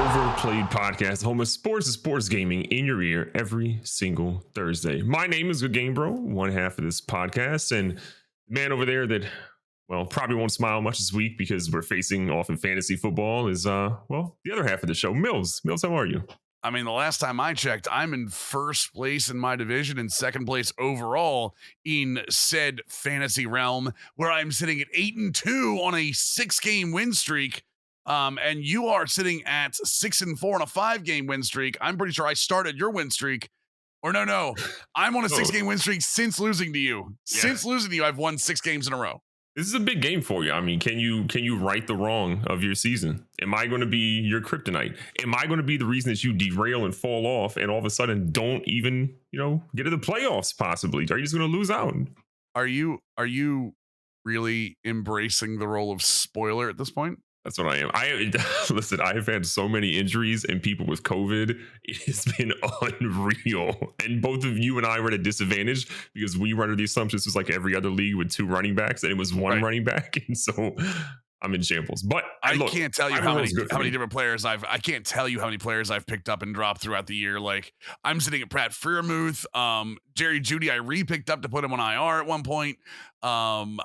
Overplayed podcast, home of sports and sports gaming in your ear every single Thursday. My name is GoodGameBro, one half of this podcast, and the man over there that, well, probably won't smile much this week because we're facing off in fantasy football is, the other half of the show, Mills. Mills, how are you? I mean, the last time I checked, I'm in first place in my division and second place overall in said fantasy realm, where I'm sitting at 8-2 on a 6-game win streak. And you are sitting at 6-4 on a 5-game win streak. I'm pretty sure I started your win streak. Or no, I'm on a 6-game win streak since losing to you. Yeah. Since losing to you, I've won 6 games in a row. This is a big game for you. I mean, can you right the wrong of your season? Am I going to be your kryptonite? Am I going to be the reason that you derail and fall off and all of a sudden don't even, get to the playoffs possibly? Are you just going to lose out? Are you really embracing the role of spoiler at this point? That's what I am. Listen, I have had so many injuries and people with COVID. It has been unreal. And both of you and I were at a disadvantage because we were under the assumption this was like every other league with 2 running backs and it was one running back. And so I'm in shambles. But I can't tell you how many different players I can't tell you how many players I've picked up and dropped throughout the year. Like I'm sitting at Pratt Freiermuth, Jerry Jeudy. I re-picked up to put him on IR at one point. I'm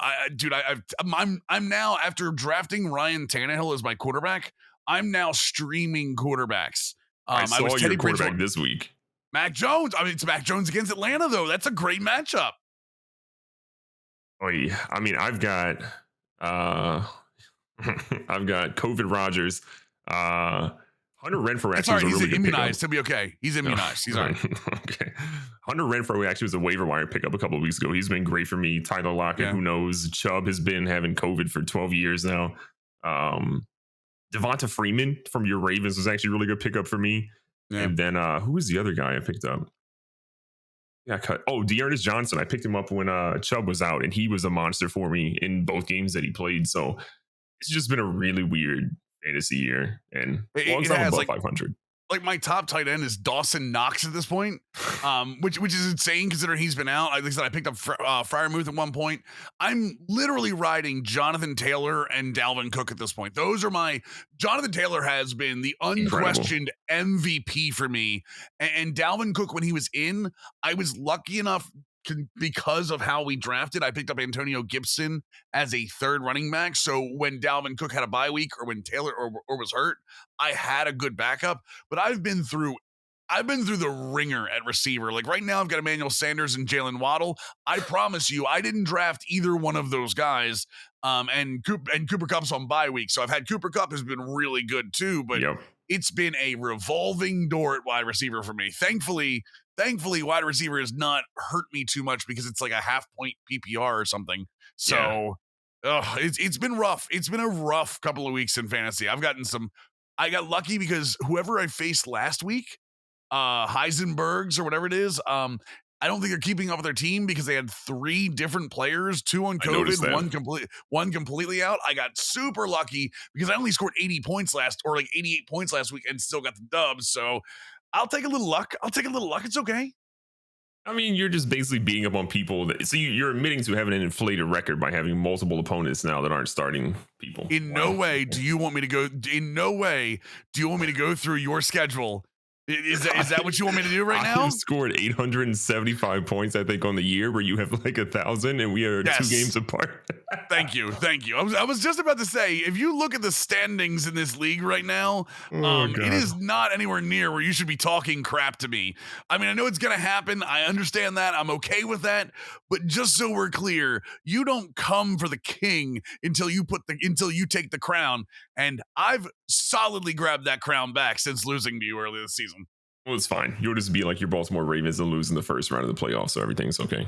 now, after drafting Ryan Tannehill as my quarterback, I'm now streaming quarterbacks. I saw your quarterback this week. Mac Jones. I mean, it's Mac Jones against Atlanta though. That's a great matchup. Oh yeah. I mean, I've got COVID Rodgers. Hunter Renfrow actually was a really good immunized. He'll be okay. He's immunized. He's all right. Okay. Hunter Renfrow actually was a waiver wire pickup a couple of weeks ago. He's been great for me. Tyler Lockett, who knows? Chubb has been having COVID for 12 years now. Devonta Freeman from your Ravens was actually a really good pickup for me. Yeah. And then who was the other guy I picked up? Yeah, Dearness Johnson. I picked him up when Chubb was out, and he was a monster for me in both games that he played. So it's just been a really weird fantasy year, and it has above 500. Like my top tight end is Dawson Knox at this point, which is insane considering he's been out. Like I said, I picked up Freiermuth at one point. I'm literally riding Jonathan Taylor and Dalvin Cook at this point. Those are Jonathan Taylor has been the unquestioned MVP for me, and Dalvin Cook, when he was in, I was lucky enough because of how we drafted, I picked up Antonio Gibson as a 3rd running back. So when Dalvin Cook had a bye week or when Taylor or was hurt, I had a good backup. But I've been through the ringer at receiver. Like right now, I've got Emmanuel Sanders and Jalen Waddle. I promise you, I didn't draft either one of those guys. And Cooper Kupp's on bye week. So I've had Cooper Kupp has been really good too, but It's been a revolving door at wide receiver for me. Thankfully, wide receiver has not hurt me too much because it's like a half-point PPR or something. So it's been rough. It's been a rough couple of weeks in fantasy. I got lucky because whoever I faced last week, Heisenbergs or whatever it is, I don't think they're keeping up with their team because they had 3 different players, 2 on COVID, one completely out. I got super lucky because I only scored 88 points last week and still got the dubs. So I'll take a little luck. It's okay. I mean, you're just basically beating up on people. So you're admitting to having an inflated record by having multiple opponents now that aren't starting people. In no way do you want me to go through your schedule. Is that what you want me to do right now? You scored 875 points, I think, on the year, where you have like 1,000, and we are 2 games apart. Thank you. I was just about to say, if you look at the standings in this league right now, it is not anywhere near where you should be talking crap to me. I mean, I know it's gonna happen. I understand that. I'm okay with that. But just so we're clear, you don't come for the king until you take the crown. And I've solidly grabbed that crown back since losing to you earlier this season. Well, it's fine. You'll just be like your Baltimore Ravens and lose in the first round of the playoffs, so everything's okay.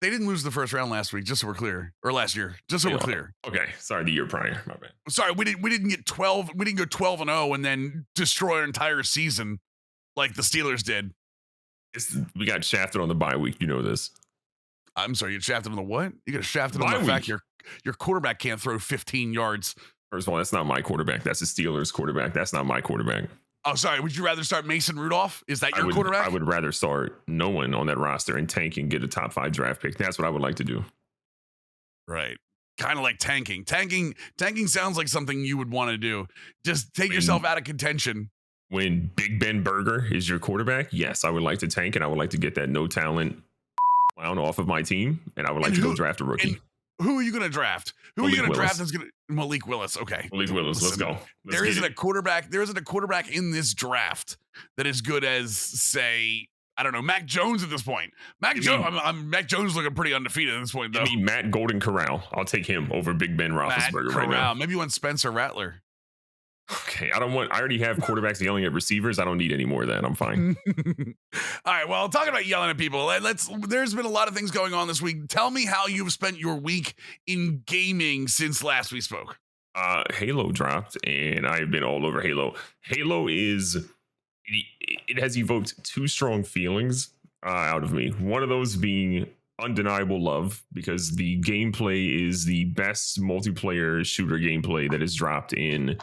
They didn't lose the first round last week, just so we're clear, or last year, just so we're clear. Okay, sorry, the year prior. My bad. Sorry, we didn't get 12. We didn't go 12-0 and then destroy our entire season like the Steelers did. We got shafted on the bye week. You know this. I'm sorry, you got shafted on the what? You got shafted on the fact your quarterback can't throw 15 yards. First of all, that's not my quarterback. That's the Steelers' quarterback. That's not my quarterback. Oh, sorry. Would you rather start Mason Rudolph? Is that your quarterback? I would rather start no one on that roster and tank and get a top 5 draft pick. That's what I would like to do. Right. Kind of like tanking. Tanking sounds like something you would want to do. Just take yourself out of contention. When Big Ben Burger is your quarterback, yes, I would like to tank and I would like to get that no talent clown off of my team, and I would like And to go who draft a and rookie. who are you going to draft? Who are you Malik going to draft Willis. that's going to Malik Willis? Okay. Malik Willis. Let's Listen, go. Let's there get isn't it. a quarterback. There isn't a quarterback in this draft that is good as, say, I don't know, Mac Jones at this point. Mac Jones looking pretty undefeated at this point, though. Give me Matt Golden Corral. I'll take him over Big Ben Roethlisberger right now. Maybe you want Spencer Rattler. Okay, I already have quarterbacks yelling at receivers. I don't need any more of that. I'm fine. All right. Well, talking about yelling at people, there's been a lot of things going on this week. Tell me how you've spent your week in gaming since last we spoke. Halo dropped, and I've been all over Halo. Halo it has evoked two strong feelings out of me. One of those being undeniable love, because the gameplay is the best multiplayer shooter gameplay that has dropped in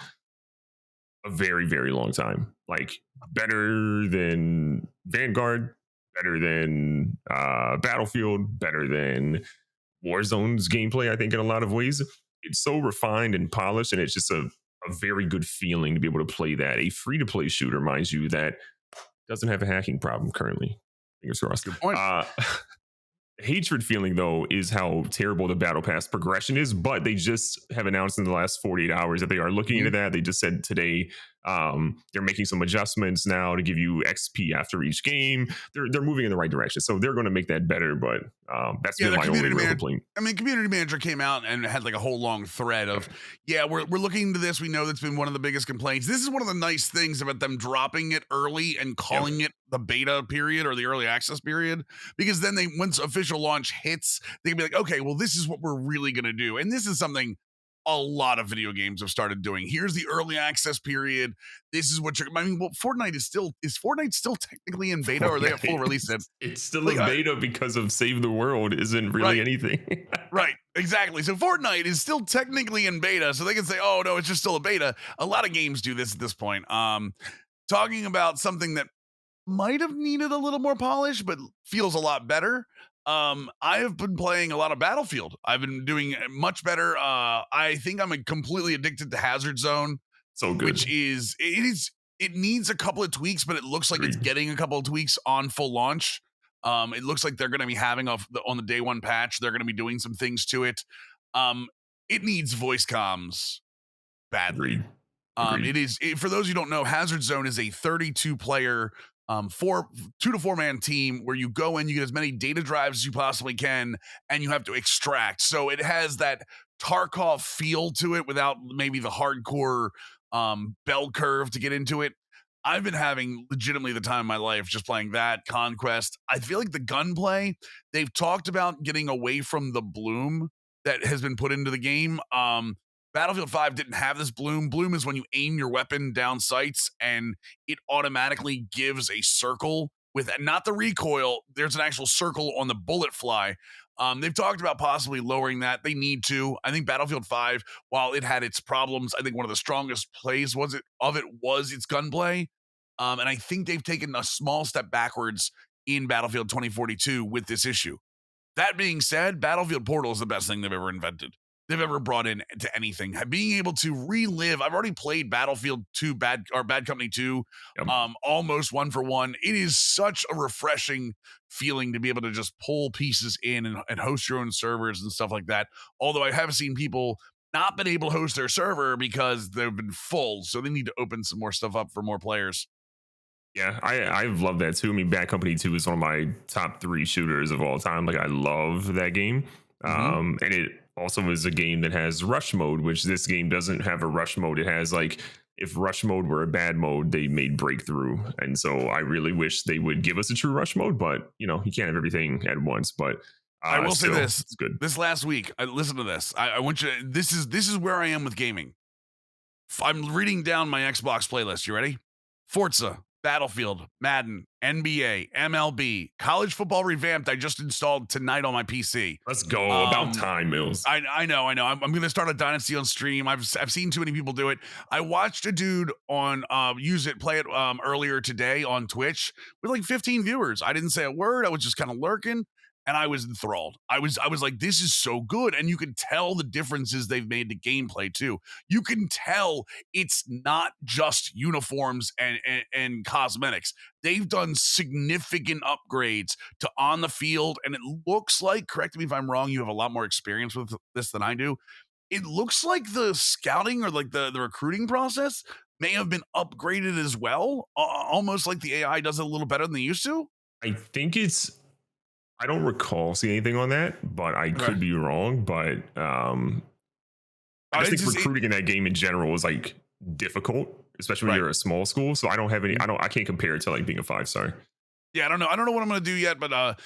a very, very long time. Like, better than Vanguard, better than Battlefield, better than Warzone's gameplay, I think, in a lot of ways. It's so refined and polished, and it's just a very good feeling to be able to play that. A free-to-play shooter, mind you, that doesn't have a hacking problem currently. Fingers crossed. Good point. Hatred feeling, though, is how terrible the battle pass progression is, but they just have announced in the last 48 hours that they are looking into that. They just said today they're making some adjustments now to give you XP after each game. They're moving in the right direction, so they're going to make that better, but that's been my only real complaint. I mean, community manager came out and had like a whole long thread of, we're looking into this. We know that's been one of the biggest complaints. This is one of the nice things about them dropping it early and calling it the beta period or the early access period, because then once official launch hits, they can be like, okay, well, this is what we're really going to do. And this is something a lot of video games have started doing. Here's the early access period. This is what Fortnite is Fortnite still technically in beta, or they have full release it? It's still in beta because of Save the World isn't really anything. Right, exactly. So Fortnite is still technically in beta, so they can say, oh no, it's just still a beta. A lot of games do this at this point. Talking about something that might have needed a little more polish, but feels a lot better. I have been playing a lot of Battlefield. I've been doing much better. I think I'm completely addicted to Hazard Zone. So good. Which it needs a couple of tweaks, but it looks like it's getting a couple of tweaks on full launch. It looks like they're going to be having on the day one patch, they're going to be doing some things to it. It needs voice comms badly. Agreed. For those who don't know, Hazard Zone is a 32 player 2 to 4 man team where you go in, you get as many data drives as you possibly can, and you have to extract. So it has that Tarkov feel to it without maybe the hardcore bell curve to get into it. I've been having legitimately the time of my life just playing that Conquest. I feel like the gunplay, they've talked about getting away from the bloom that has been put into the game. Battlefield 5 didn't have this bloom. Bloom is when you aim your weapon down sights and it automatically gives a circle with not the recoil. There's an actual circle on the bullet fly. They've talked about possibly lowering that. They need to. I think Battlefield 5, while it had its problems, I think one of the strongest plays was its gunplay. And I think they've taken a small step backwards in Battlefield 2042 with this issue. That being said, Battlefield Portal is the best thing they've ever invented. They've ever brought in to anything. Being able to relive, I've already played Battlefield 2, Bad Company 2, almost one for one. It is such a refreshing feeling to be able to just pull pieces in and host your own servers and stuff like that. Although I have seen people not been able to host their server because they've been full, so they need to open some more stuff up for more players. Yeah, I've loved that too. I mean, Bad Company 2 is one of my top 3 shooters of all time. Like, I love that game. And it also is a game that has rush mode, which this game doesn't have a rush mode. It has, like, if rush mode were a bad mode, they made breakthrough. And so I really wish they would give us a true rush mode, but you can't have everything at once. But I will say this, it's good. This last week, listen to this. I want you to, this is where I am with gaming. I'm reading down my Xbox playlist. You ready? Forza, Battlefield, Madden, NBA, MLB, College Football Revamped. I just installed tonight on my PC. Let's go. About time, Mills. I know. I'm going to start a Dynasty on stream. I've seen too many people do it. I watched a dude play it earlier today on Twitch with like 15 viewers. I didn't say a word. I was just kind of lurking. and I was enthralled. I was like, this is so good. And you can tell the differences they've made to gameplay too. You can tell it's not just uniforms and cosmetics. They've done significant upgrades to on the field, and it looks like, correct me if I'm wrong, you have a lot more experience with this than I do. It looks like the scouting or like the recruiting process may have been upgraded as well, almost like the AI does it a little better than they used to. I think it's. I don't recall seeing anything on that, but I Okay. could be wrong. But I just think recruiting in that game in general is like difficult, especially when Right. you're a small school. So I don't have any. I can't compare it to like being a 5-star. Yeah, I don't know. I don't know what I'm gonna do yet, but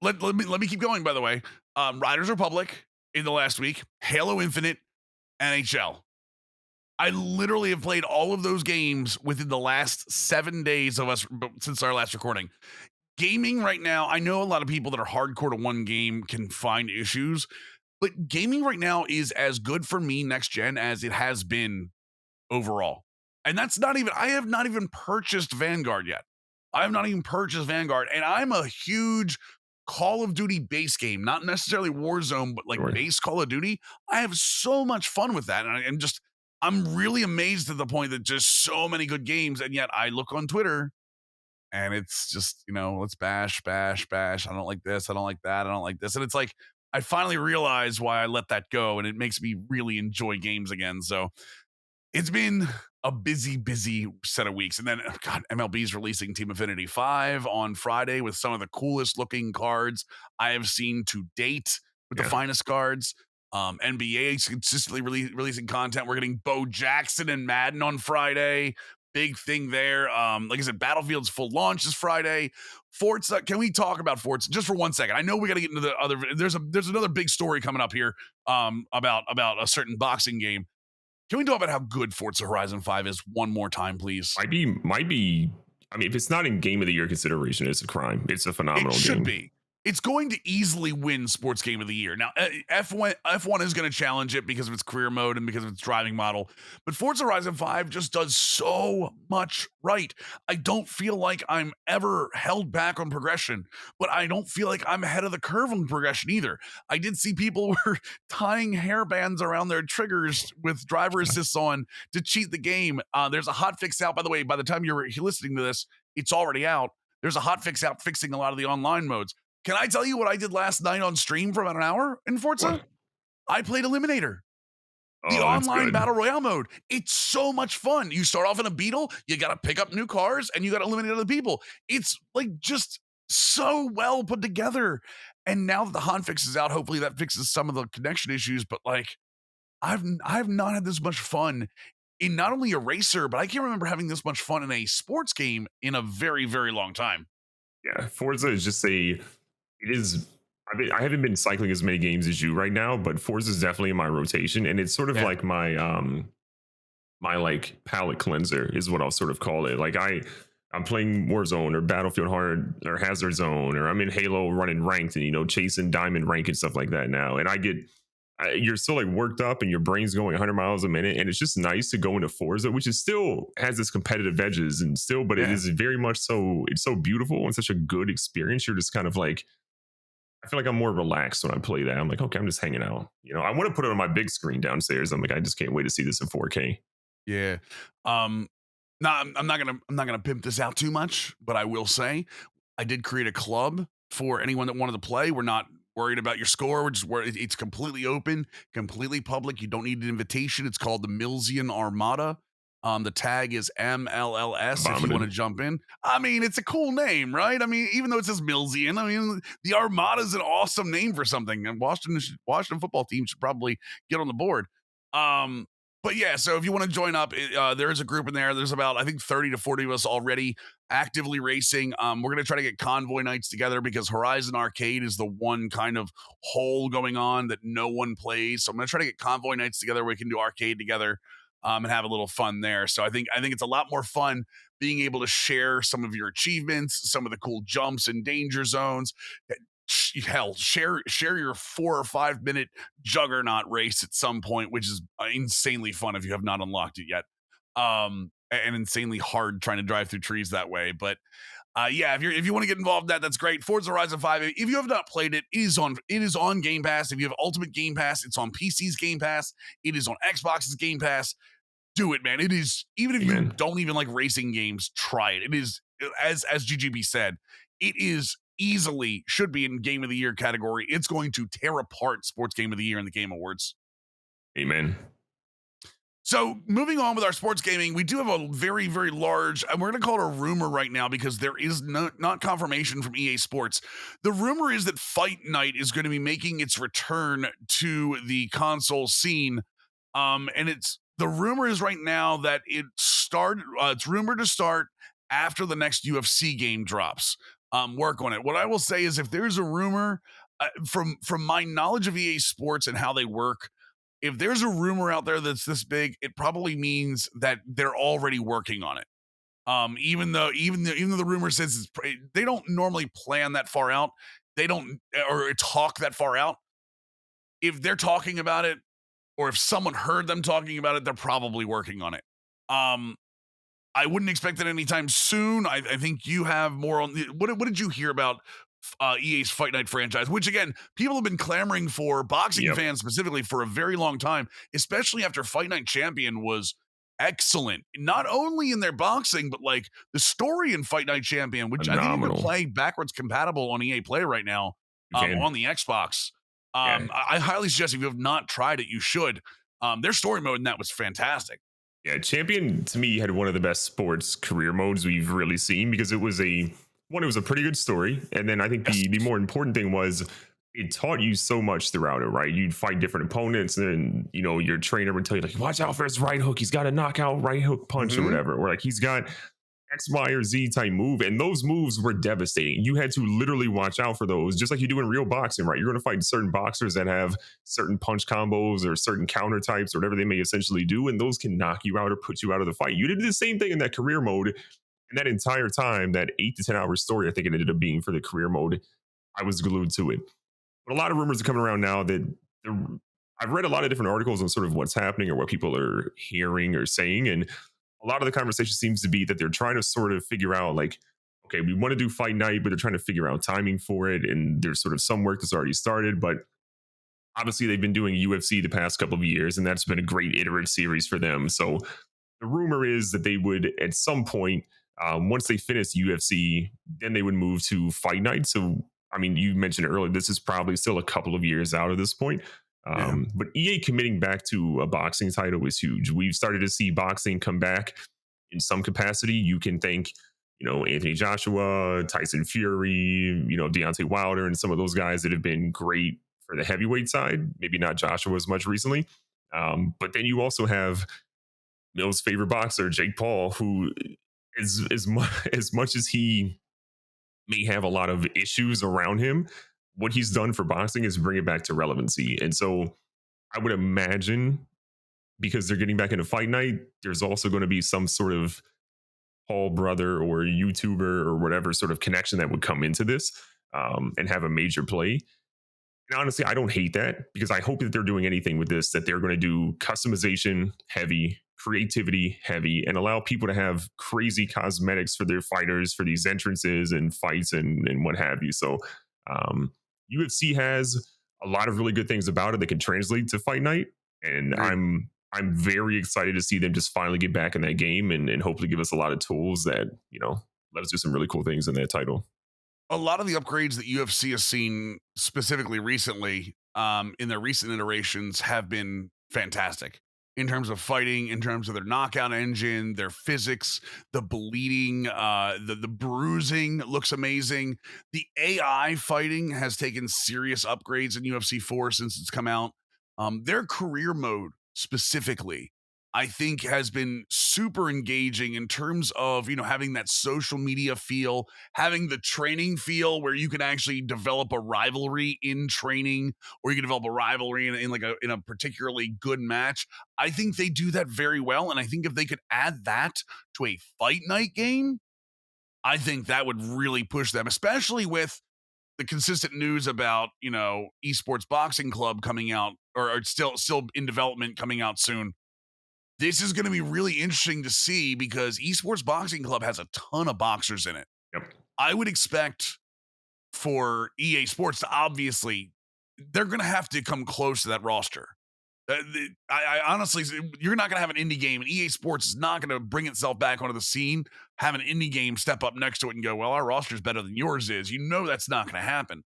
let me keep going. By the way, Riders Republic in the last week, Halo Infinite, NHL. I literally have played all of those games within the last 7 days of us since our last recording. Gaming right now, I know a lot of people that are hardcore to one game can find issues, but gaming right now is as good for me next gen as it has been overall. And that's not even, I have not even purchased Vanguard yet. I have not even purchased Vanguard. And I'm a huge Call of Duty base game, not necessarily Warzone, but like Sure. base Call of Duty. I have so much fun with that. And I'm really amazed at the point that just so many good games. And yet I look on Twitter and it's just, let's bash, bash, bash. I don't like this. I don't like that. I don't like this. And it's like, I finally realized why I let that go. And it makes me really enjoy games again. So it's been a busy, busy set of weeks. And then, God, MLB's releasing Team Affinity 5 on Friday with some of the coolest looking cards I have seen to date with the Yeah. finest cards. NBA is consistently releasing content. We're getting Bo Jackson and Madden on Friday. Big thing there. Like I said, Battlefield's full launch is Friday. Forza, can we talk about Forza just for 1 second? I know we got to get into the other. There's another big story coming up here about a certain boxing game. Can we talk about how good Forza Horizon 5 is one more time, please? Might be. I mean, if it's not in Game of the Year consideration, it's a crime. It's a phenomenal It should game. be. It's going to easily win Sports Game of the Year. Now, F1 is going to challenge it because of its career mode and because of its driving model. But Forza Horizon 5 just does so much right. I don't feel like I'm ever held back on progression, but I don't feel like I'm ahead of the curve on progression either. I did see people were tying hairbands around their triggers with driver assists on to cheat the game. There's a hot fix out, by the way. By the time you're listening to this, it's already out. There's a hot fix out fixing a lot of the online modes. Can I tell you what I did last night on stream for about an hour in Forza? What? I played Eliminator, the Oh, that's online good. battle royale mode. It's so much fun. You start off in a Beetle, you got to pick up new cars, and you got to eliminate other people. It's like just so well put together. And now that the hotfix is out, hopefully that fixes some of the connection issues. But like, I've not had this much fun in not only a racer, but I can't remember having this much fun in a sports game in a very, very long time. Yeah, Forza is just a. It is. I haven't been cycling as many games as you right now, but Forza is definitely in my rotation, and it's sort of Yeah. like my like palate cleanser is what I'll sort of call it. Like I'm playing Warzone or Battlefield Hard or Hazard Zone, or I'm in Halo running ranked and chasing diamond rank and stuff like that now, and you're still like worked up and your brain's going 100 miles a minute, and it's just nice to go into Forza, which is still has its competitive edges and still, but it is very much so. It's so beautiful and such a good experience. You're just kind of like. I feel like I'm more relaxed when I play that. I'm like, okay, I'm just hanging out. I want to put it on my big screen downstairs. I'm like, I just can't wait to see this in 4K. Yeah. No, I'm not gonna pimp this out too much, but I will say I did create a club for anyone that wanted to play. We're not worried about your score. It's completely open, completely public. You don't need an invitation. It's called the Milesian Armada. The tag is MLLS if you want to jump in. I mean, it's a cool name, right? I mean, even though it says Milesian, I mean, the Armada is an awesome name for something. And Washington football team should probably get on the board. But yeah, so if you want to join up, there is a group in there. There's about, I think, 30 to 40 of us already actively racing. We're going to try to get convoy nights together because Horizon Arcade is the one kind of hole going on that no one plays. So I'm going to try to get convoy nights together where we can do arcade together and have a little fun there. So I think it's a lot more fun being able to share some of your achievements, some of the cool jumps and danger zones. Hell, share your 4 or 5 minute juggernaut race at some point, which is insanely fun if you have not unlocked it yet. And insanely hard trying to drive through trees that way. But Yeah, if you want to get involved in that, that's great. Forza Horizon 5. If you have not played it, it is on Game Pass. If you have Ultimate Game Pass, it's on PC's Game Pass. It is on Xbox's Game Pass. Do it, man. It is, even if you Amen. don't even like racing games, try it. It is, as GGB said, it is easily should be in Game of the Year category. It's going to tear apart Sports Game of the Year in the Game Awards. Amen. So moving on with our sports gaming, we do have a very, very large, and we're going to call it a rumor right now because there is not confirmation from EA Sports. The rumor is that Fight Night is going to be making its return to the console scene. And the rumor is right now that it's rumored to start after the next UFC game drops. Work on it. What I will say is if there's a rumor, from my knowledge of EA Sports and how they work, if there's a rumor out there that's this big, it probably means that they're already working on it. Even though the rumor says they don't normally plan that far out, they don't or talk that far out. If they're talking about it, or if someone heard them talking about it, they're probably working on it. I wouldn't expect it anytime soon. I think you have more on what did you hear about EA's Fight Night franchise, which again, people have been clamoring for, boxing fans specifically, for a very long time, especially after Fight Night Champion was excellent, not only in their boxing, but like the story in Fight Night Champion, which I think you can play backwards compatible on EA Play right now on the Xbox. I highly suggest if you have not tried it, you should. Their story mode in that was fantastic. Yeah, Champion to me had one of the best sports career modes we've really seen because it was a pretty good story. And then I think the more important thing was it taught you so much throughout it, right? You'd fight different opponents and, your trainer would tell you, like, watch out for his right hook. He's got a knockout right hook punch or whatever. Or like he's got X, Y, or Z type move. And those moves were devastating. You had to literally watch out for those, just like you do in real boxing, right? You're going to fight certain boxers that have certain punch combos or certain counter types or whatever they may essentially do. And those can knock you out or put you out of the fight. You did the same thing in that career mode. And that entire time, that 8 to 10 hour story, I think it ended up being for the career mode, I was glued to it. But a lot of rumors are coming around now that I've read a lot of different articles on sort of what's happening or what people are hearing or saying. And a lot of the conversation seems to be that they're trying to sort of figure out, like, okay, we want to do Fight Night, but they're trying to figure out timing for it. And there's sort of some work that's already started. But obviously, they've been doing UFC the past couple of years, and that's been a great iterative series for them. So the rumor is that they would, at some point, once they finish UFC, then they would move to Fight Night. So, I mean, you mentioned earlier, this is probably still a couple of years out at this point. But EA committing back to a boxing title is huge. We've started to see boxing come back in some capacity. You can thank, Anthony Joshua, Tyson Fury, Deontay Wilder, and some of those guys that have been great for the heavyweight side. Maybe not Joshua as much recently. But then you also have Mill's favorite boxer, Jake Paul, who as much as he may have a lot of issues around him, what he's done for boxing is bring it back to relevancy. And so I would imagine, because they're getting back into Fight Night, there's also going to be some sort of Paul brother or YouTuber or whatever sort of connection that would come into this and have a major play. And honestly, I don't hate that, because I hope that they're doing anything with this, that they're going to do customization heavy, creativity heavy, and allow people to have crazy cosmetics for their fighters for these entrances and fights and what have you. So UFC has a lot of really good things about it that can translate to Fight Night, and I'm very excited to see them just finally get back in that game and hopefully give us a lot of tools that let us do some really cool things in that title. A lot of the upgrades that UFC has seen specifically recently, in their recent iterations, have been fantastic in terms of fighting, in terms of their knockout engine, their physics, the bleeding, the bruising looks amazing. The AI fighting has taken serious upgrades in UFC 4 since it's come out. Their career mode specifically, I think, has been super engaging in terms of, having that social media feel, having the training feel where you can actually develop a rivalry in training, or you can develop a rivalry in a particularly good match. I think they do that very well. And I think if they could add that to a Fight Night game, I think that would really push them, especially with the consistent news about, Esports Boxing Club coming out, or still in development, coming out soon. This is going to be really interesting to see, because Esports Boxing Club has a ton of boxers in it. Yep. I would expect for EA Sports to obviously, they're going to have to come close to that roster. I honestly, you're not going to have an indie game, and EA Sports is not going to bring itself back onto the scene, have an indie game step up next to it and go, well, our roster's better than yours is. You know that's not going to happen.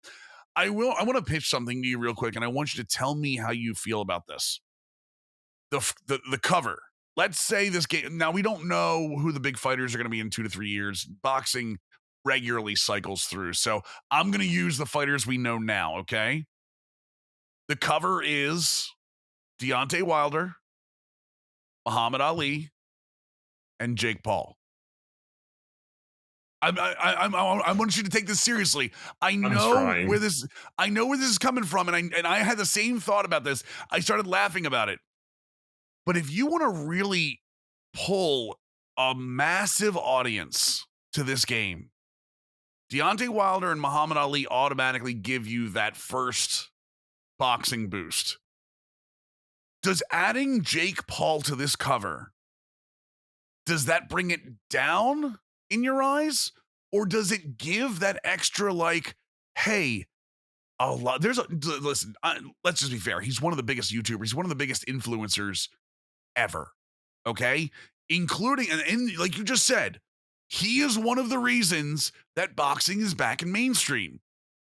I want to pitch something to you real quick, and I want you to tell me how you feel about this. The cover. Let's say this game. Now, we don't know who the big fighters are going to be in 2 to 3 years. Boxing regularly cycles through. So I'm going to use the fighters we know now, okay? The cover is Deontay Wilder, Muhammad Ali, and Jake Paul. I want you to take this seriously. I know where this is coming from, and I had the same thought about this. I started laughing about it. But if you want to really pull a massive audience to this game, Deontay Wilder and Muhammad Ali automatically give you that first boxing boost. Does adding Jake Paul to this cover, does that bring it down in your eyes? Or does it give that extra, like, hey, a lot, listen, let's just be fair. He's one of the biggest YouTubers. He's one of the biggest influencers ever. Okay. Including, and like you just said, he is one of the reasons that boxing is back in mainstream.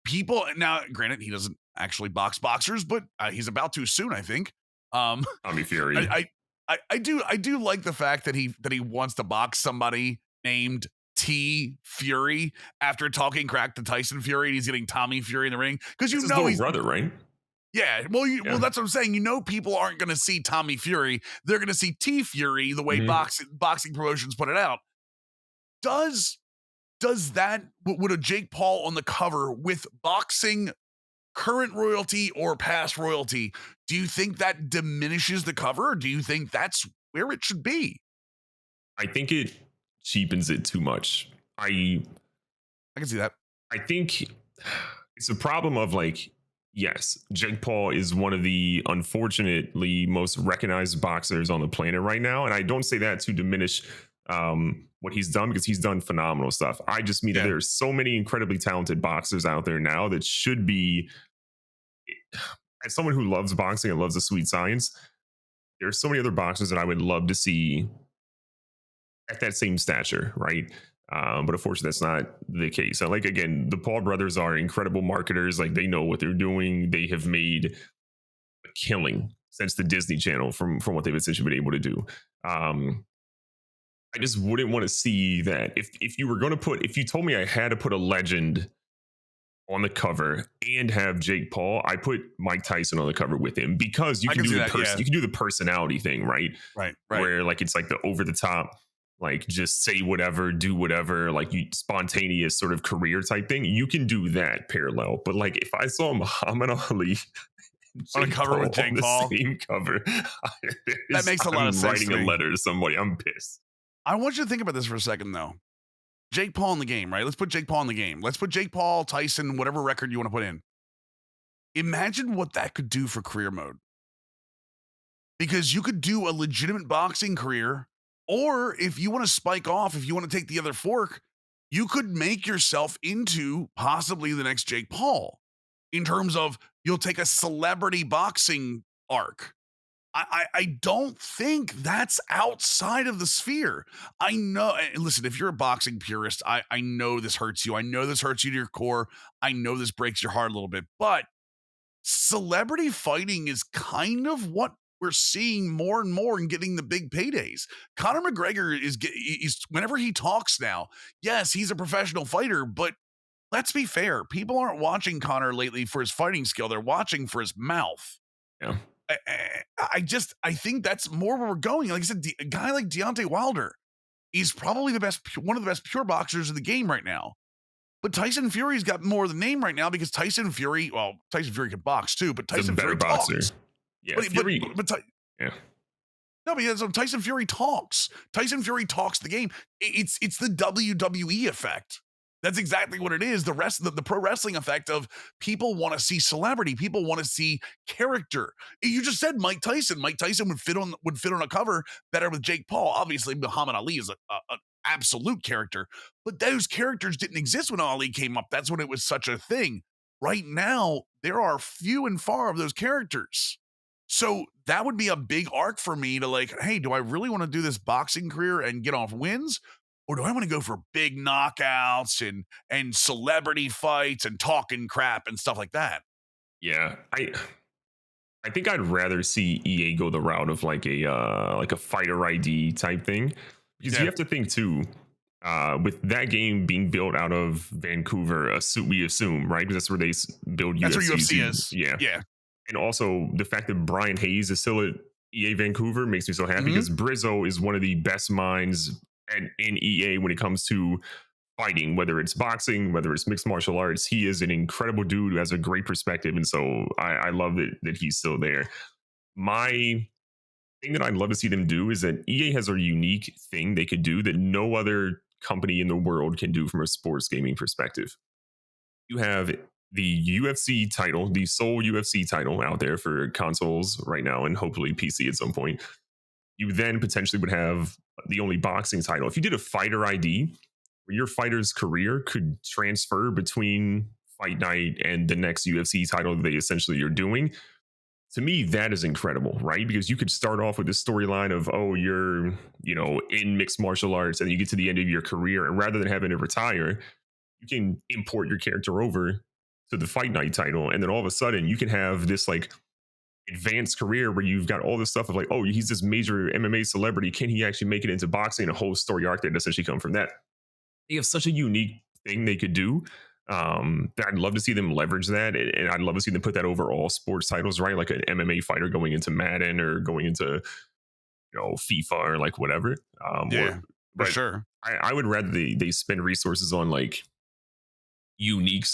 People, now, granted, he doesn't actually box boxers, but he's about to soon, I think. Tommy Fury. I do like the fact that he wants to box somebody named T Fury after talking crack to Tyson Fury, and he's getting Tommy Fury in the ring because you know he's brother, right? Yeah, well, well, that's what I'm saying. You know, people aren't going to see Tommy Fury; they're going to see T Fury the way boxing promotions put it out. Does that, would a Jake Paul on the cover with boxing current royalty or past royalty, do you think that diminishes the cover, or do you think that's where it should be? I think it cheapens it too much. I can see that. I think it's a problem of, like, yes, Jake Paul is one of the unfortunately most recognized boxers on the planet right now. And I don't say that to diminish what he's done, because he's done phenomenal stuff. I just mean that there's so many incredibly talented boxers out there now that should be, as someone who loves boxing and loves the sweet science, there's so many other boxers that I would love to see at that same stature, right? But unfortunately, that's not the case. So, like, again, the Paul brothers are incredible marketers. Like, they know what they're doing. They have made a killing since the Disney Channel from what they've essentially been able to do. I just wouldn't want to see that. If you were going to put, if you told me I had to put a legend on the cover and have Jake Paul, I put Mike Tyson on the cover with him, because you can do you can do the personality thing, right? Right. Where, like, it's like the over the top, like, just say whatever, do whatever, like, you spontaneous sort of career type thing. You can do that parallel. But, like, if I saw Muhammad Ali on a cover with Jake Paul, same cover, that makes a lot of sense. Writing a letter to somebody, I'm pissed. I want you to think about this for a second, though. Jake Paul in the game, right? Let's put Jake Paul in the game. Let's put Jake Paul, Tyson, whatever record you want to put in. Imagine what that could do for career mode. Because you could do a legitimate boxing career, or if you want to spike off, if you want to take the other fork, you could make yourself into possibly the next Jake Paul, in terms of you'll take a celebrity boxing arc. I don't think that's outside of the sphere. I know, listen, if you're a boxing purist, I know this hurts you. I know this hurts you to your core. I know this breaks your heart a little bit, but celebrity fighting is kind of what we're seeing more and more and getting the big paydays. Conor McGregor is whenever he talks now, yes, he's a professional fighter, but let's be fair. People aren't watching Conor lately for his fighting skill. They're watching for his mouth. Yeah. I think that's more where we're going. Like I said, a guy like Deontay Wilder is probably one of the best pure boxers in the game right now. But Tyson Fury's got more of the name right now because Tyson Fury can box too, but Tyson Fury talks. Yeah, yeah. No, because Tyson Fury talks. Tyson Fury talks the game. It's the WWE effect. That's exactly what it is. The rest of the pro wrestling effect of people want to see celebrity. People want to see character. You just said Mike Tyson. Mike Tyson would fit on a cover better with Jake Paul. Obviously, Muhammad Ali is an absolute character, but those characters didn't exist when Ali came up. That's when it was such a thing. Right now, there are few and far of those characters. So that would be a big arc for me to like, hey, do I really want to do this boxing career and get off wins? Or do I want to go for big knockouts and celebrity fights and talking crap and stuff like that? Yeah, I think I'd rather see EA go the route of like a fighter ID type thing, because you Yeah. have to think too. With that game being built out of Vancouver, we assume, right? Because that's where they build That's where UFCs. UFC is. Yeah, Yeah. and also the fact that Brian Hayes is still at EA Vancouver makes me so happy, Mhm. because Brizzo is one of the best minds in EA when it comes to fighting, whether it's boxing, whether it's mixed martial arts. He is an incredible dude who has a great perspective, and so I love that he's still there. My thing that I'd love to see them do is that EA has a unique thing they could do that no other company in the world can do from a sports gaming perspective. You have the UFC title, the sole UFC title out there for consoles right now, and hopefully PC at some point. You then potentially would have the only boxing title. If you did a fighter ID, where your fighter's career could transfer between Fight Night and the next UFC title that they essentially are doing, to me that is incredible, right? Because you could start off with this storyline of, oh, you're, in mixed martial arts, and you get to the end of your career, and rather than having to retire, you can import your character over to the Fight Night title, and then all of a sudden you can have this like advanced career where you've got all this stuff of like, oh, he's this major MMA celebrity, can he actually make it into boxing? A whole story arc that essentially come from that. They have such a unique thing they could do, that I'd love to see them leverage that, and I'd love to see them put that over all sports titles, right? Like an MMA fighter going into Madden or going into FIFA or like whatever. Yeah, for But sure. I would rather they spend resources on like unique.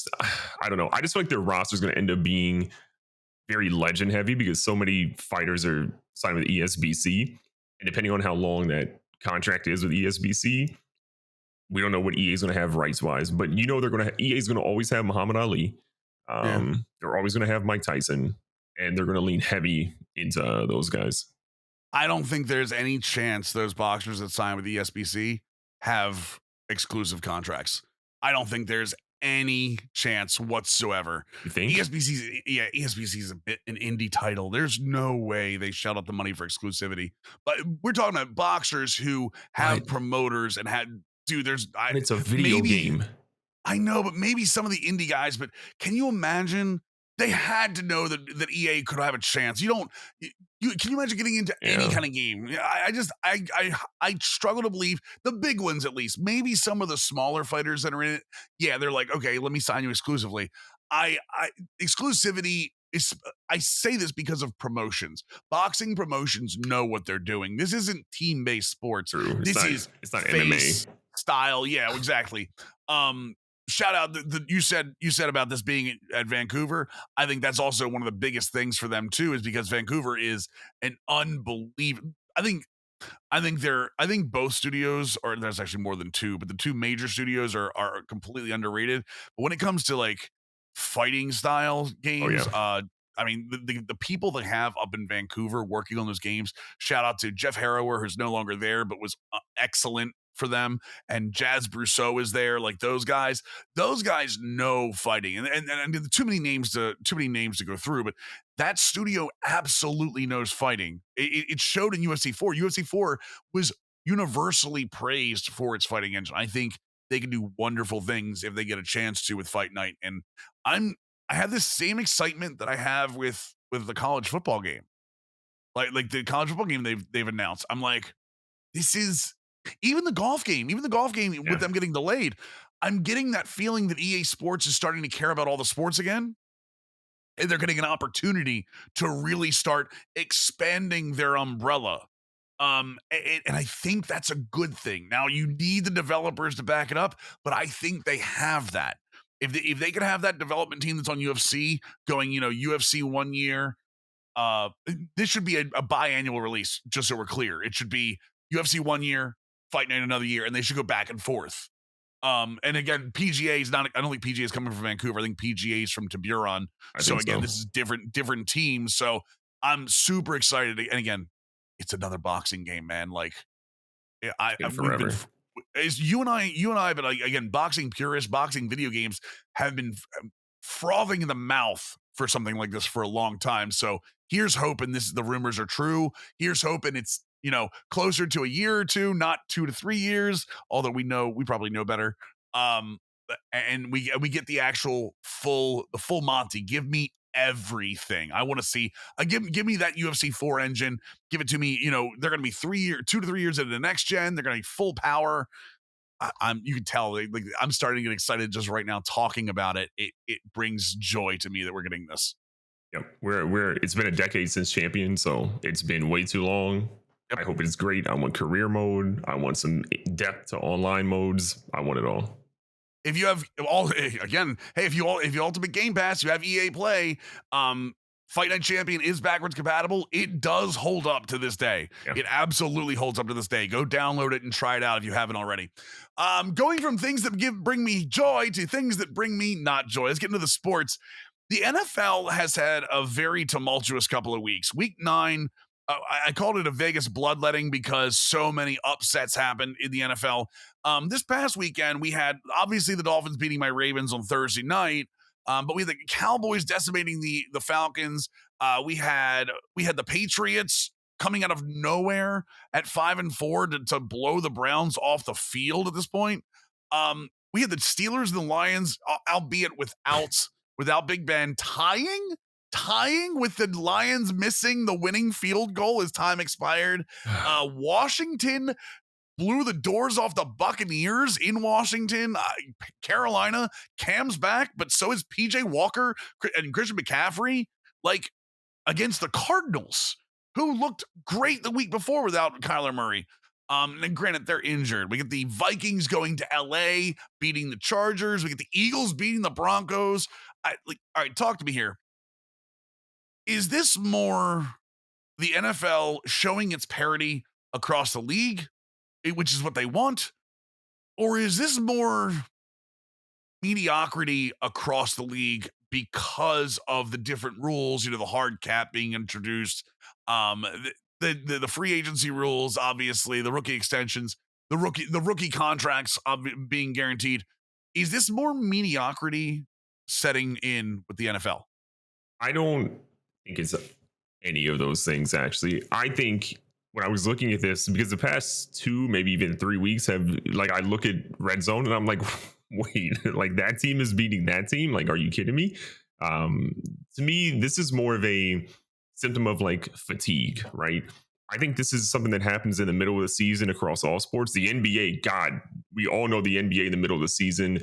I don't know. I just feel like their roster is going to end up being very legend heavy, because so many fighters are signed with ESBC, and depending on how long that contract is with ESBC, we don't know what EA is going to have rights wise, but they're going to EA is going to always have Muhammad Ali. Yeah. They're always going to have Mike Tyson, and they're going to lean heavy into those guys. I don't think there's any chance those boxers that sign with ESBC have exclusive contracts. I don't think there's any chance whatsoever. You think? ESBC is a bit an indie title. There's no way they shell out the money for exclusivity. But we're talking about boxers who have Right. promoters and had dude. And it's a video game. I know, but maybe some of the indie guys. But can you imagine? They had to know that EA could have a chance. Can you imagine getting into any kind of game? I struggle to believe the big ones, at least. Maybe some of the smaller fighters that are in it. Yeah, they're like, okay, let me sign you exclusively. I exclusivity is. I say this because of promotions. Boxing promotions know what they're doing. This isn't team-based sports. True. It's not face MMA style. Yeah, exactly. Shout out you said about this being at Vancouver. I think that's also one of the biggest things for them too, is because Vancouver is an unbelievable. I think both studios, or there's actually more than two, but the two major studios are completely underrated. But when it comes to like fighting style games, I mean, the people they have up in Vancouver working on those games, shout out to Jeff Harrower, who's no longer there, but was excellent for them. And Jazz Brousseau is there. Like those guys know fighting. And too many names to go through, but that studio absolutely knows fighting. It showed in UFC 4. UFC 4 was universally praised for its fighting engine. I think they can do wonderful things if they get a chance to with Fight Night. And I have this same excitement that I have with the college football game. Like the college football game they've announced. I'm like, this is even the golf game with them getting delayed. I'm getting that feeling that EA Sports is starting to care about all the sports again. And they're getting an opportunity to really start expanding their umbrella. And I think that's a good thing. Now you need the developers to back it up, but I think they have that. If they could have that development team that's on UFC going, UFC 1 year, this should be a biannual release, just so we're clear. It should be UFC 1 year, Fight Night another year, and they should go back and forth. And again, PGA is not. I don't think PGA is coming from Vancouver. I think PGA is from Tiburon. So again, this is different teams. So I'm super excited. And again, it's another boxing game, man. Like is you and I, but like, again, boxing purists, boxing video games have been frothing in the mouth for something like this for a long time. So here's hoping the rumors are true. Here's hoping it's closer to a year or two, not 2 to 3 years. Although we probably know better. Um, and we get the actual full Monty. Give me everything. I want to see. Give me that UFC 4 engine. Give it to me. They're going to be 2 to 3 years into the next gen. They're going to be full power. You can tell like I'm starting to get excited just right now talking about it. It brings joy to me that we're getting this. Yep. We're it's been a decade since Champion, so it's been way too long. Yep. I hope it's great. I want career mode. I want some depth to online modes. I want it all. If you have if you Ultimate Game Pass, you have EA Play. Fight Night Champion is backwards compatible. It does hold up to this day. Yeah. It absolutely holds up to this day. Go download it and try it out if you haven't already. Going from things that bring me joy to things that bring me not joy. Let's get into the sports. The NFL has had a very tumultuous couple of weeks. Week 9, I called it a Vegas bloodletting because so many upsets happened in the NFL. This past weekend, we had obviously the Dolphins beating my Ravens on Thursday night. But we had the Cowboys decimating the Falcons. We had the Patriots coming out of nowhere at 5-4 to blow the Browns off the field at this point. We had the Steelers and the Lions, albeit without Big Ben, tying with the Lions missing the winning field goal as time expired. Washington blew the doors off the Buccaneers in Washington. Carolina, Cam's back, but so is PJ Walker and Christian McCaffrey, like against the Cardinals, who looked great the week before without Kyler Murray. And granted, they're injured. We get the Vikings going to LA, beating the Chargers. We get the Eagles beating the Broncos. All right, talk to me here. Is this more the NFL showing its parity across the league, which is what they want? Or is this more mediocrity across the league because of the different rules, the hard cap being introduced, the free agency rules, obviously, the rookie extensions, the rookie contracts being guaranteed? Is this more mediocrity setting in with the NFL? I don't think it's any of those things, actually. I think when I was looking at this, because the past 2, maybe even 3 weeks have, like, I look at Red Zone and I'm like, wait, like that team is beating that team? Like, are you kidding me? To me, this is more of a symptom of like fatigue, right? I think this is something that happens in the middle of the season across all sports. The NBA, God, we all know the NBA in the middle of the season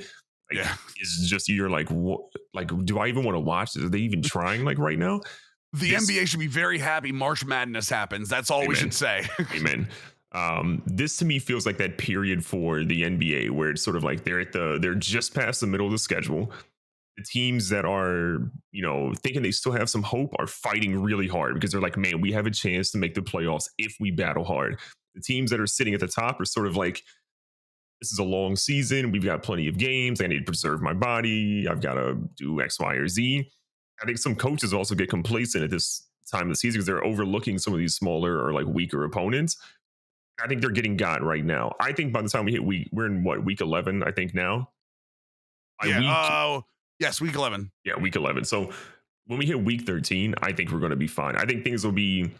is just, you're like, what? Like, do I even want to watch this? Are they even trying like right now? The NBA should be very happy March Madness happens. That's all we should say. Amen. This to me feels like that period for the NBA where it's sort of like they're just past the middle of the schedule. The teams that are, thinking they still have some hope are fighting really hard because they're like, man, we have a chance to make the playoffs if we battle hard. The teams that are sitting at the top are sort of like, this is a long season. We've got plenty of games. I need to preserve my body. I've got to do X, Y, or Z. I think some coaches also get complacent at this time of the season because they're overlooking some of these smaller or like weaker opponents. I think they're getting got right now. I think by the time we hit we're in week 11, I think now. Yes, week 11. Yeah, week 11. So when we hit week 13, I think we're going to be fine. I think things will be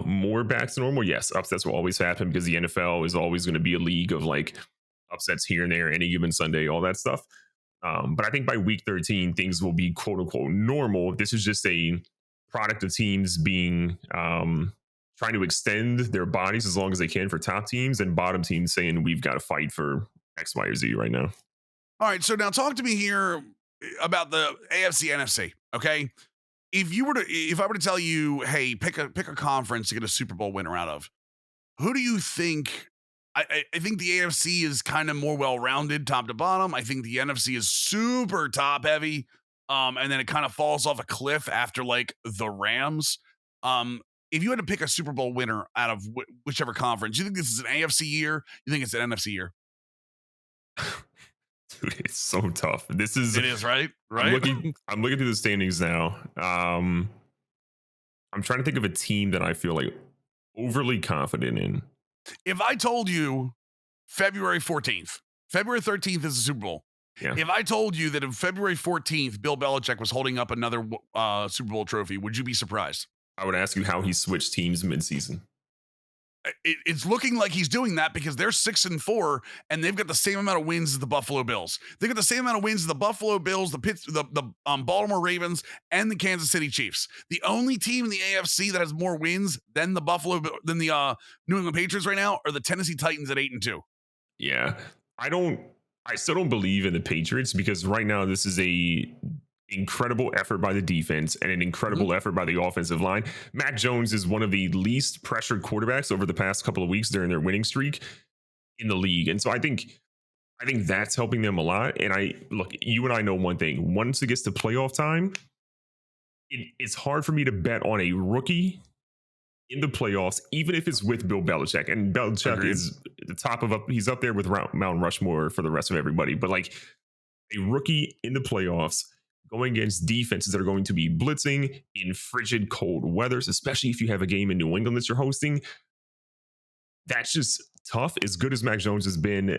more back to normal. Yes, upsets will always happen because the NFL is always going to be a league of like upsets here and there, any given Sunday, all that stuff. But I think by week 13, things will be quote unquote normal. This is just a product of teams being trying to extend their bodies as long as they can for top teams, and bottom teams saying we've got to fight for X, Y, or Z right now. All right. So now talk to me here about the AFC, NFC. Okay. If I were to tell you, hey, pick a conference to get a Super Bowl winner out of, who do you think? I think the AFC is kind of more well-rounded top to bottom. I think the NFC is super top heavy. And then it kind of falls off a cliff after like the Rams. If you had to pick a Super Bowl winner out of whichever conference, you think this is an AFC year? You think it's an NFC year? Dude, it's so tough. It is, right? I'm looking through the standings now. I'm trying to think of a team that I feel like overly confident in. If I told you February 14th. February 13th is the Super Bowl. Yeah. If I told you that on February 14th, Bill Belichick was holding up another Super Bowl trophy, would you be surprised? I would ask you how he switched teams midseason. It's looking like he's doing that because they're 6-4 and they've got the same amount of wins as the Buffalo Bills. They've got the same amount of wins as the Buffalo Bills, the Baltimore Ravens, and the Kansas City Chiefs. The only team in the AFC that has more wins than the New England Patriots right now are the Tennessee Titans at 8-2. Yeah, I still don't believe in the Patriots because right now this is a incredible effort by the defense and an incredible effort by the offensive line. Mac Jones is one of the least pressured quarterbacks over the past couple of weeks during their winning streak in the league. And so I think that's helping them a lot. And look, you and I know one thing. Once it gets to playoff time, it's hard for me to bet on a rookie in the playoffs, even if it's with Bill Belichick. And Belichick is the top of he's up there with Mount Rushmore for the rest of everybody. But like a rookie in the playoffs going against defenses that are going to be blitzing in frigid cold weathers, especially if you have a game in New England that you're hosting, that's just tough. As good as Mac Jones has been,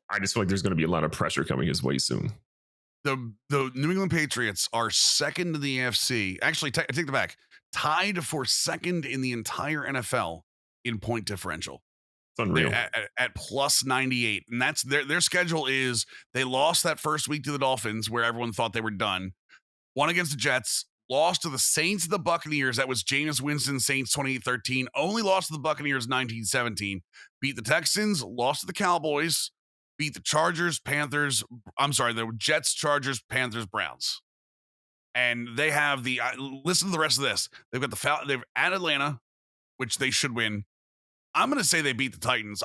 I just feel like there's going to be a lot of pressure coming his way soon. The New England Patriots are second in the AFC. Actually, I take that back. Tied for second in the entire NFL in point differential. It's unreal. At plus 98. And that's their schedule is they lost that first week to the Dolphins where everyone thought they were done. Won against the Jets, lost to the Saints and the Buccaneers. That was Jameis Winston Saints 28-13. Only lost to the Buccaneers 19-17. Beat the Texans, lost to the Cowboys, beat the the Jets, Chargers, Panthers, Browns. And they have listen to the rest of this. They've got they've at Atlanta, which they should win. I'm going to say they beat the Titans.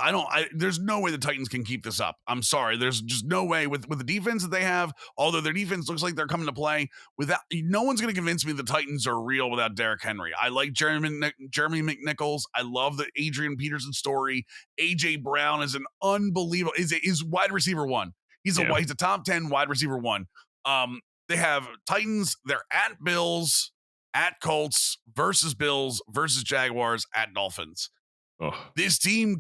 There's no way the Titans can keep this up. I'm sorry. There's just no way with the defense that they have, although their defense looks like they're coming to play no one's going to convince me the Titans are real without Derrick Henry. I like Jeremy McNichols. I love the Adrian Peterson story. AJ Brown is an unbelievable, is wide receiver one. He's a top 10 wide receiver one. They have Titans. They're at Bills, at Colts, versus Bills, versus Jaguars, at Dolphins. This team,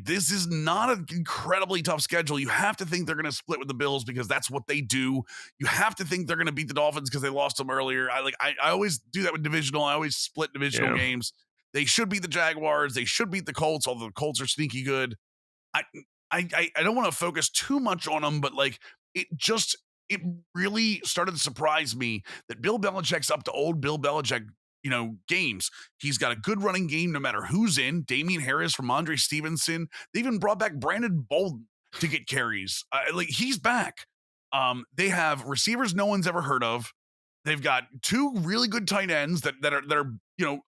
this is not an incredibly tough schedule. You have to think they're going to split with the Bills because that's what they do. You have to think they're going to beat the Dolphins because they lost them earlier. I always do that with divisional. I always split divisional games. They should beat the Jaguars. They should beat the Colts, although the Colts are sneaky good. I don't want to focus too much on them, but it really started to surprise me that Bill Belichick's up to old Bill Belichick games. He's got a good running game no matter who's in. Damian Harris from Andre Stevenson. They even brought back Brandon Bolden to get carries. He's back. They have receivers no one's ever heard of. They've got two really good tight ends that are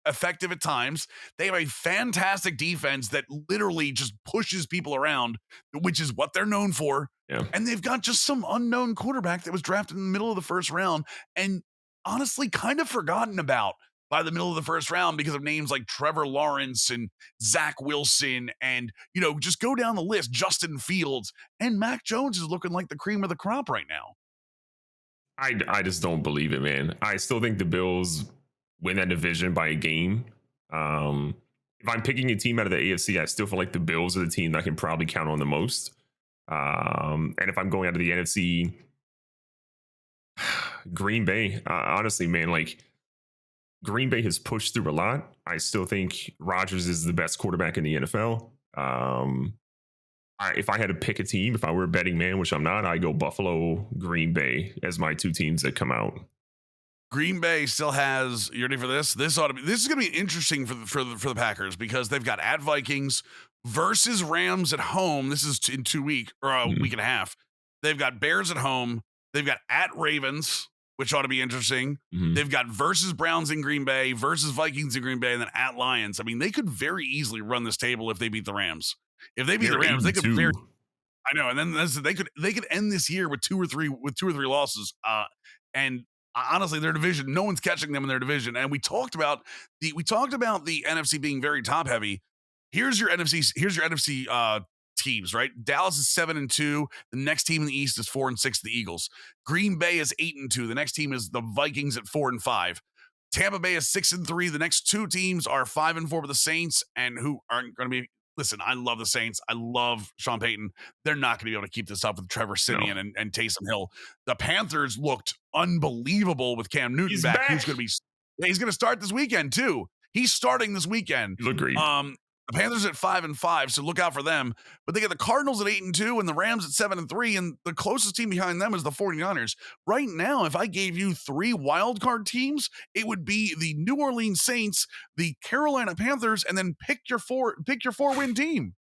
effective at times. They have a fantastic defense that literally just pushes people around, which is what they're known for. Yeah. And they've got just some unknown quarterback that was drafted in the middle of the first round and honestly kind of forgotten about by the middle of the first round because of names like Trevor Lawrence and Zach Wilson and, just go down the list, Justin Fields, and Mac Jones is looking like the cream of the crop right now. I just don't believe it, man. I still think the Bills win that division by a game. If I'm picking a team out of the AFC, I still feel like the Bills are the team that I can probably count on the most. And if I'm going out of the NFC, Green Bay, honestly, man, Green Bay has pushed through a lot. I still think Rodgers is the best quarterback in the NFL. If I had to pick a team, if I were a betting man, which I'm not, I go Buffalo, Green Bay as my two teams that come out. Green Bay still has. You ready for this? This is going to be interesting for the Packers because they've got at Vikings versus Rams at home. This is in 2 weeks or a week and a half. They've got Bears at home. They've got at Ravens, which ought to be interesting. They've got versus Browns in Green Bay, versus Vikings in Green Bay, and then at Lions. I mean, they could very easily run this table if they beat the Rams. If they beat the Rams, they could very. I know, and then they could end this year with two or three losses. And honestly, their division, no one's catching them in their division. And we talked about the NFC being very top heavy. Here's your NFC teams, right? Dallas is 7-2. The next team in the East is 4-6. The Eagles. Green Bay is 8-2. The next team is the Vikings at 4-5. Tampa Bay is 6-3. The next two teams are 5-4 with the Saints, and who aren't going to be. listen, I love the Saints. I love Sean Payton. They're not going to be able to keep this up with Trevor No. Siemian and Taysom Hill. The Panthers looked unbelievable with Cam Newton He's back. back. He's going to start this weekend too. He's starting this weekend. You look great. The Panthers at 5-5, so look out for them. But they got the Cardinals at 8-2 and the Rams at 7-3, and the closest team behind them is the 49ers. Right now, if I gave you 3 wild card teams, it would be the New Orleans Saints, the Carolina Panthers, and then pick your 4-win team.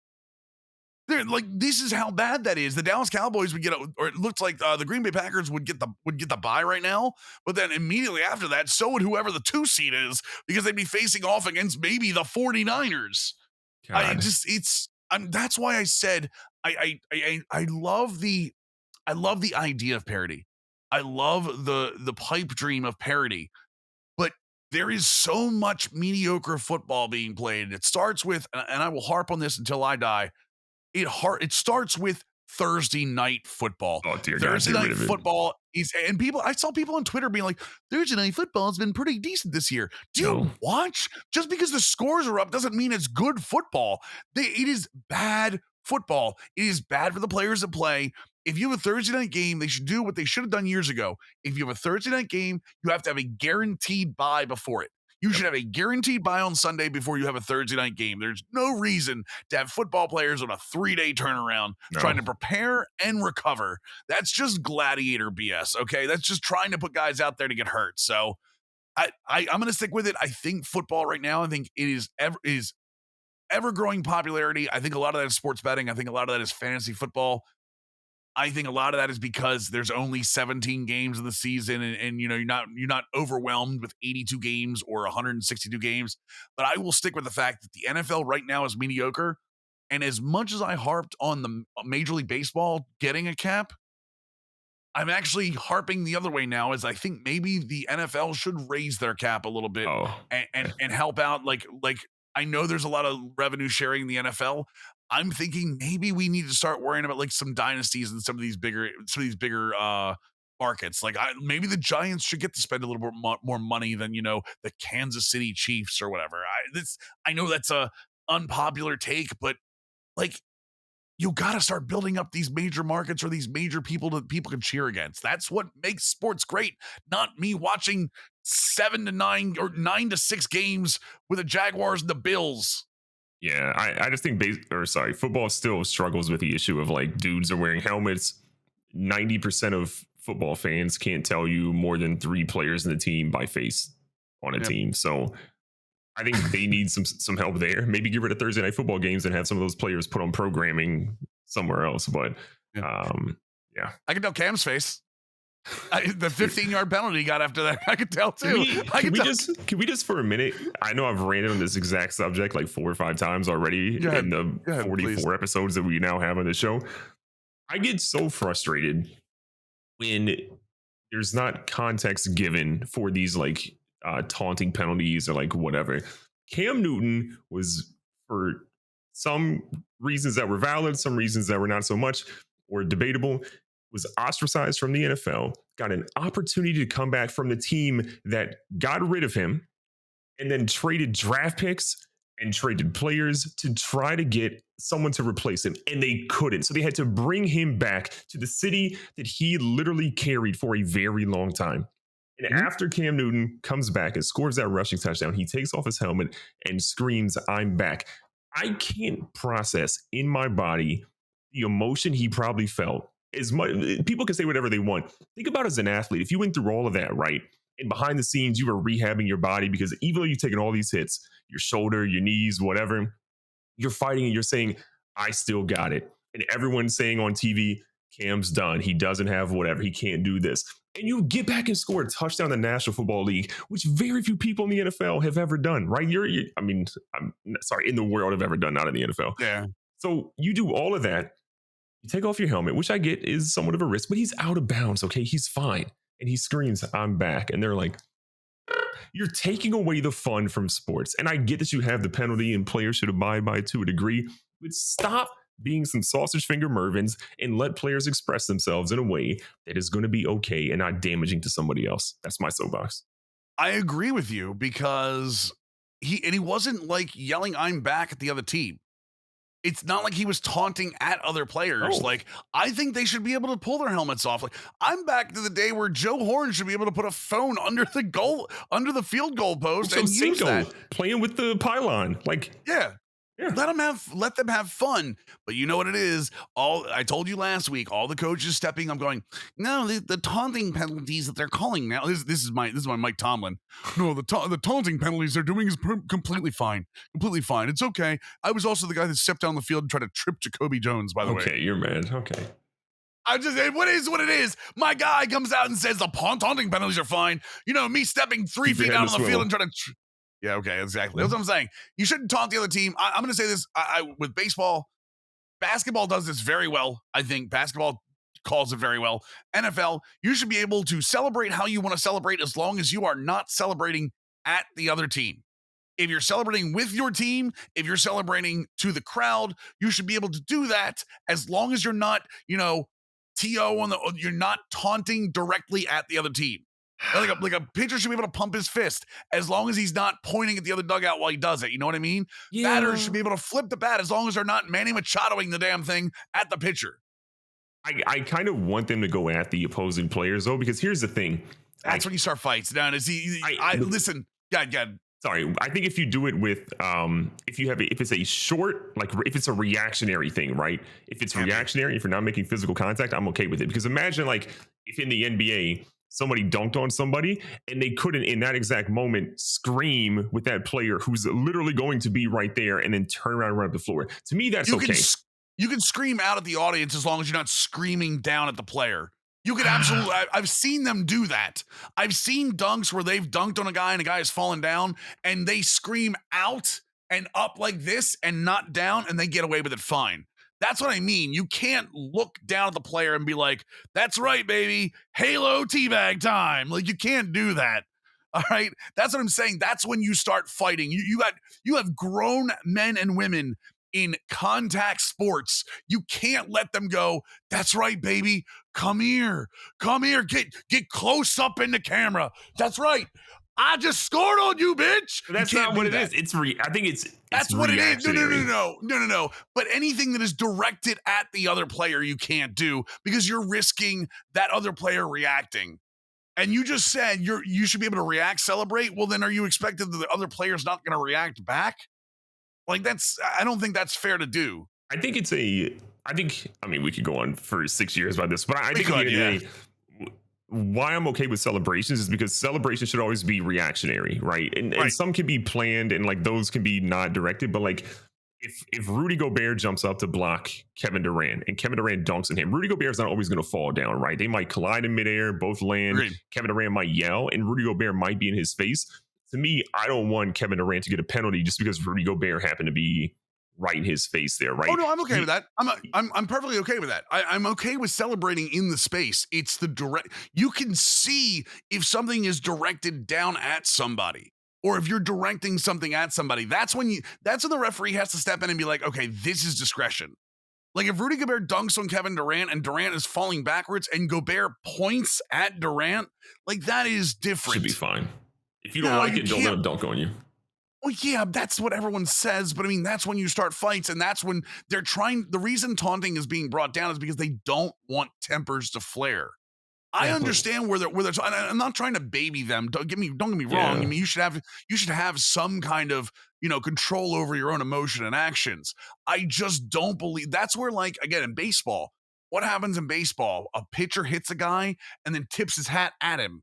Like, this is how bad that is. The Dallas Cowboys would get, or it looks like the Green Bay Packers would get the bye right now. But then immediately after that, so would whoever the 2 seed is, because they'd be facing off against maybe the 49ers. That's why I said I love the idea of parody. I love the pipe dream of parody. But there is so much mediocre football being played. It starts with, and I will harp on this until I die. It starts with Thursday night football. Oh dear Thursday God, night football is, and people, I saw people on Twitter being like, Thursday night football has been pretty decent this year. Do you watch? Just because the scores are up doesn't mean it's good football. It is bad football. It is bad for the players that play. If you have a Thursday night game, they should do what they should have done years ago. If you have a Thursday night game, you have to have a guaranteed bye before it. You should have a guaranteed bye on Sunday before you have a Thursday night game. There's no reason to have football players on a 3-day turnaround trying to prepare and recover. That's just gladiator BS, okay? That's just trying to put guys out there to get hurt. So I'm going to stick with it. I think football right now, I think it is ever-growing popularity. I think a lot of that is sports betting. I think a lot of that is fantasy football. I think a lot of that is because there's only 17 games in the season, and you're not overwhelmed with 82 games or 162 games. But I will stick with the fact that the NFL right now is mediocre. And as much as I harped on the Major League Baseball getting a cap, I'm actually harping the other way now, as I think maybe the NFL should raise their cap a little bit and help out. Like I know there's a lot of revenue sharing in the NFL. I'm thinking maybe we need to start worrying about like some dynasties and some of these bigger markets. Like maybe the Giants should get to spend a little bit more money than, the Kansas City Chiefs or whatever. I know that's a unpopular take, but like, you got to start building up these major markets or these major people that people can cheer against. That's what makes sports great. Not me watching 7-9 or 9-6 games with the Jaguars and the Bills. Yeah, I just think football still struggles with the issue of like dudes are wearing helmets. 90% of football fans can't tell you more than 3 players in the team by face on a team. So I think they need some help there. Maybe get rid of Thursday night football games and have some of those players put on programming somewhere else. But I can tell Cam's face. The 15-yard penalty he got after that, I could tell too. Can we just for a minute? I know I've ranted on this exact subject like 4 or 5 times already in the 44 episodes that we now have on the show. I get so frustrated when there's not context given for these like taunting penalties or like whatever. Cam Newton was, for some reasons that were valid, some reasons that were not so much or debatable, was ostracized from the NFL, got an opportunity to come back from the team that got rid of him, and then traded draft picks and traded players to try to get someone to replace him. And they couldn't. So they had to bring him back to the city that he literally carried for a very long time. And after Cam Newton comes back and scores that rushing touchdown, he takes off his helmet and screams, "I'm back." I can't process in my body the emotion he probably felt. As much, people can say whatever they want. Think about as an athlete, if you went through all of that, right? And behind the scenes, you were rehabbing your body because even though you've taken all these hits, your shoulder, your knees, whatever, you're fighting and you're saying, "I still got it." And everyone's saying on TV, "Cam's done. He doesn't have whatever. He can't do this." And you get back and score a touchdown in the National Football League, which very few people in the NFL have ever done, right? I'm sorry, in the world have ever done, not in the NFL. Yeah. So you do all of that. You take off your helmet, which I get is somewhat of a risk, but he's out of bounds. Okay, he's fine. And he screams, "I'm back." And they're like, you're taking away the fun from sports. And I get that you have the penalty and players should abide by it to a degree, but stop being some sausage finger Mervins and let players express themselves in a way that is going to be okay and not damaging to somebody else. That's my soapbox. I agree with you because he wasn't like yelling, "I'm back" at the other team. It's not like he was taunting at other players. Oh. Like, I think they should be able to pull their helmets off. Like, I'm back to the day where Joe Horn should be able to put a phone under the field goal post and use that. Playing with the pylon. Like, yeah. yeah. Let them have fun. But you know what it is? I told you last week, all the coaches stepping up going, no, the taunting penalties that they're calling now. This is my Mike Tomlin. No, the taunting penalties they're doing is completely fine. Completely fine. It's okay. I was also the guy that stepped down the field and tried to trip Jacoby Jones, by the way. Okay, you're mad. Okay. I just say, what it is. My guy comes out and says the taunting penalties are fine. You know, me stepping 3 feet down on the field and trying to yeah, okay, exactly. That's what I'm saying. You shouldn't taunt the other team. I'm going to say this with baseball. Basketball does this very well. I think basketball calls it very well. NFL, you should be able to celebrate how you want to celebrate as long as you are not celebrating at the other team. If you're celebrating with your team, if you're celebrating to the crowd, you should be able to do that as long as you're not, you're not taunting directly at the other team. Like a pitcher should be able to pump his fist as long as he's not pointing at the other dugout while he does it. You know what I mean? Yeah. Batters should be able to flip the bat as long as they're not Manny Machadoing the damn thing at the pitcher. I kind of want them to go at the opposing players, though, because here's the thing. That's when you start fights. Now, listen. Yeah. Sorry, I think if you do it with, if it's a short, like if it's a reactionary thing, right? If it's reactionary, if you're not making physical contact, I'm okay with it. Because imagine like if in the NBA, somebody dunked on somebody and they couldn't in that exact moment scream with that player who's literally going to be right there and then turn around and run up the floor. To me, that's okay. You can scream out at the audience as long as you're not screaming down at the player. You could absolutely, I've seen them do that. I've seen dunks where they've dunked on a guy and a guy has fallen down and they scream out and up like this and not down and they get away with it fine. That's what I mean. You can't look down at the player and be like, that's right, baby. Halo teabag time. Like, you can't do that. All right. That's what I'm saying. That's when you start fighting. You have grown men and women in contact sports. You can't let them go, that's right, baby. Come here. Get close up in the camera. That's right. I just scored on you, bitch. That's not what it is. I think that's what it is. No. But anything that is directed at the other player, you can't do because you're risking that other player reacting. And you just said you should be able to react, celebrate. Well, then are you expected that the other player's not going to react back? Like I don't think that's fair to do. I mean, we could go on for 6 years about this, but I think at the end of the day, why I'm okay with celebrations is because celebrations should always be reactionary, right? And some can be planned and like those can be not directed, but like if Rudy Gobert jumps up to block Kevin Durant and Kevin Durant dunks on him, Rudy Gobert is not always going to fall down, right? They might collide in midair, both land. Agreed. Kevin Durant might yell and Rudy Gobert might be in his face. To me, I don't want Kevin Durant to get a penalty just because Rudy Gobert happened to be right in his face there, right? Oh no, I'm okay with that. I'm perfectly okay with that. I'm okay with celebrating in the space. It's the direct. You can see if something is directed down at somebody, or if you're directing something at somebody. That's when the referee has to step in and be like, okay, this is discretion. Like if Rudy Gobert dunks on Kevin Durant and Durant is falling backwards and Gobert points at Durant, like that is different. Should be fine. If you don't like it, don't let him dunk on you. Well, yeah, that's what everyone says. But I mean, that's when you start fights. And that's when they're trying. The reason taunting is being brought down is because they don't want tempers to flare. I understand where they're. I'm not trying to baby them. Don't get me wrong. Yeah. I mean, you should have some kind of, control over your own emotion and actions. I just don't believe that's where, like, again, in baseball, what happens in baseball? A pitcher hits a guy and then tips his hat at him.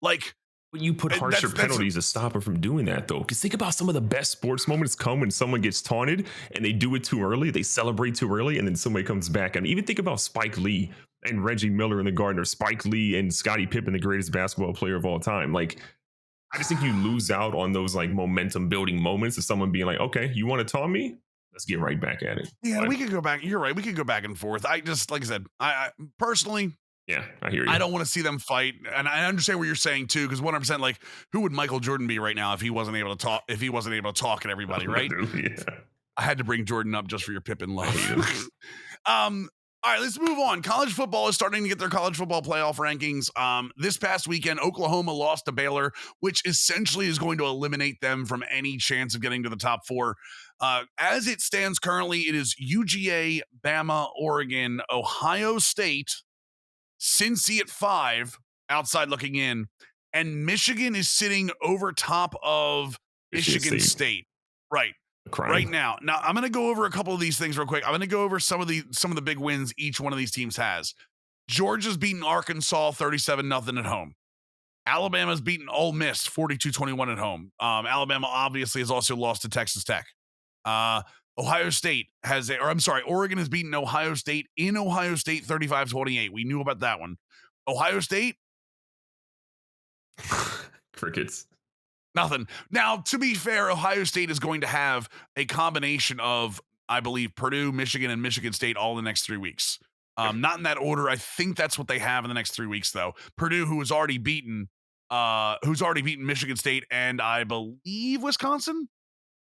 Like, but you put harsher penalties to stop him from doing that, though. Because think about some of the best sports moments come when someone gets taunted and they do it too early. They celebrate too early, and then somebody comes back. And even think about Spike Lee and Reggie Miller in the Garden, or Spike Lee and Scottie Pippen, the greatest basketball player of all time. Like, I just think you lose out on those like momentum building moments of someone being like, okay, you want to taunt me? Let's get right back at it. Yeah, we could go back. You're right. We could go back and forth. I just, like I said, I personally, yeah, I hear you. I don't want to see them fight, and I understand what you're saying too. Because 100%, like, who would Michael Jordan be right now if he wasn't able to talk? If he wasn't able to talk at everybody, right? Yeah. I had to bring Jordan up just for your Pippen love. All All right, let's move on. College football is starting to get their college football playoff rankings. This past weekend, Oklahoma lost to Baylor, which essentially is going to eliminate them from any chance of getting to the top 4. As it stands currently, it is UGA, Bama, Oregon, Ohio State, Cincinnati at 5, outside looking in, and Michigan is sitting over top of Michigan State. Right. Right now. Now, I'm going to go over a couple of these things real quick. I'm going to go over some of the big wins each one of these teams has. Georgia's beaten Arkansas 37-0 at home. Alabama's beaten Ole Miss 42-21 at home. Alabama obviously has also lost to Texas Tech. Ohio State Oregon has beaten Ohio State in Ohio State 35-28. We knew about that one. Ohio State. Crickets. Nothing. Now, to be fair, Ohio State is going to have a combination of, I believe, Purdue, Michigan, and Michigan State all in the next 3 weeks. Not in that order. I think that's what they have in the next 3 weeks, though. Purdue, who's already beaten Michigan State, and I believe Wisconsin.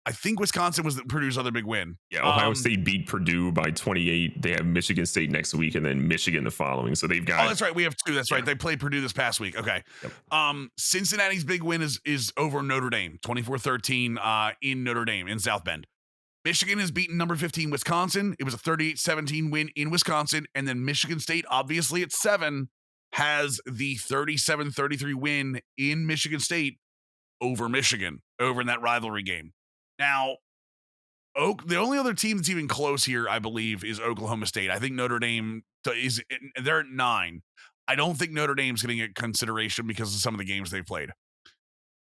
I think Wisconsin was Purdue's other big win. Yeah, Ohio State beat Purdue by 28. They have Michigan State next week and then Michigan the following. So they've got... Oh, that's right. We have 2. That's right. They played Purdue this past week. Okay. Yep. Cincinnati's big win is over Notre Dame, 24-13 in Notre Dame in South Bend. Michigan has beaten number 15 Wisconsin. It was a 38-17 win in Wisconsin. And then Michigan State, obviously at 7, has the 37-33 win in Michigan State over Michigan, over in that rivalry game. Now, the only other team that's even close here, I believe, is Oklahoma State. I think Notre Dame they're at 9. I don't think Notre Dame's getting a consideration because of some of the games they've played.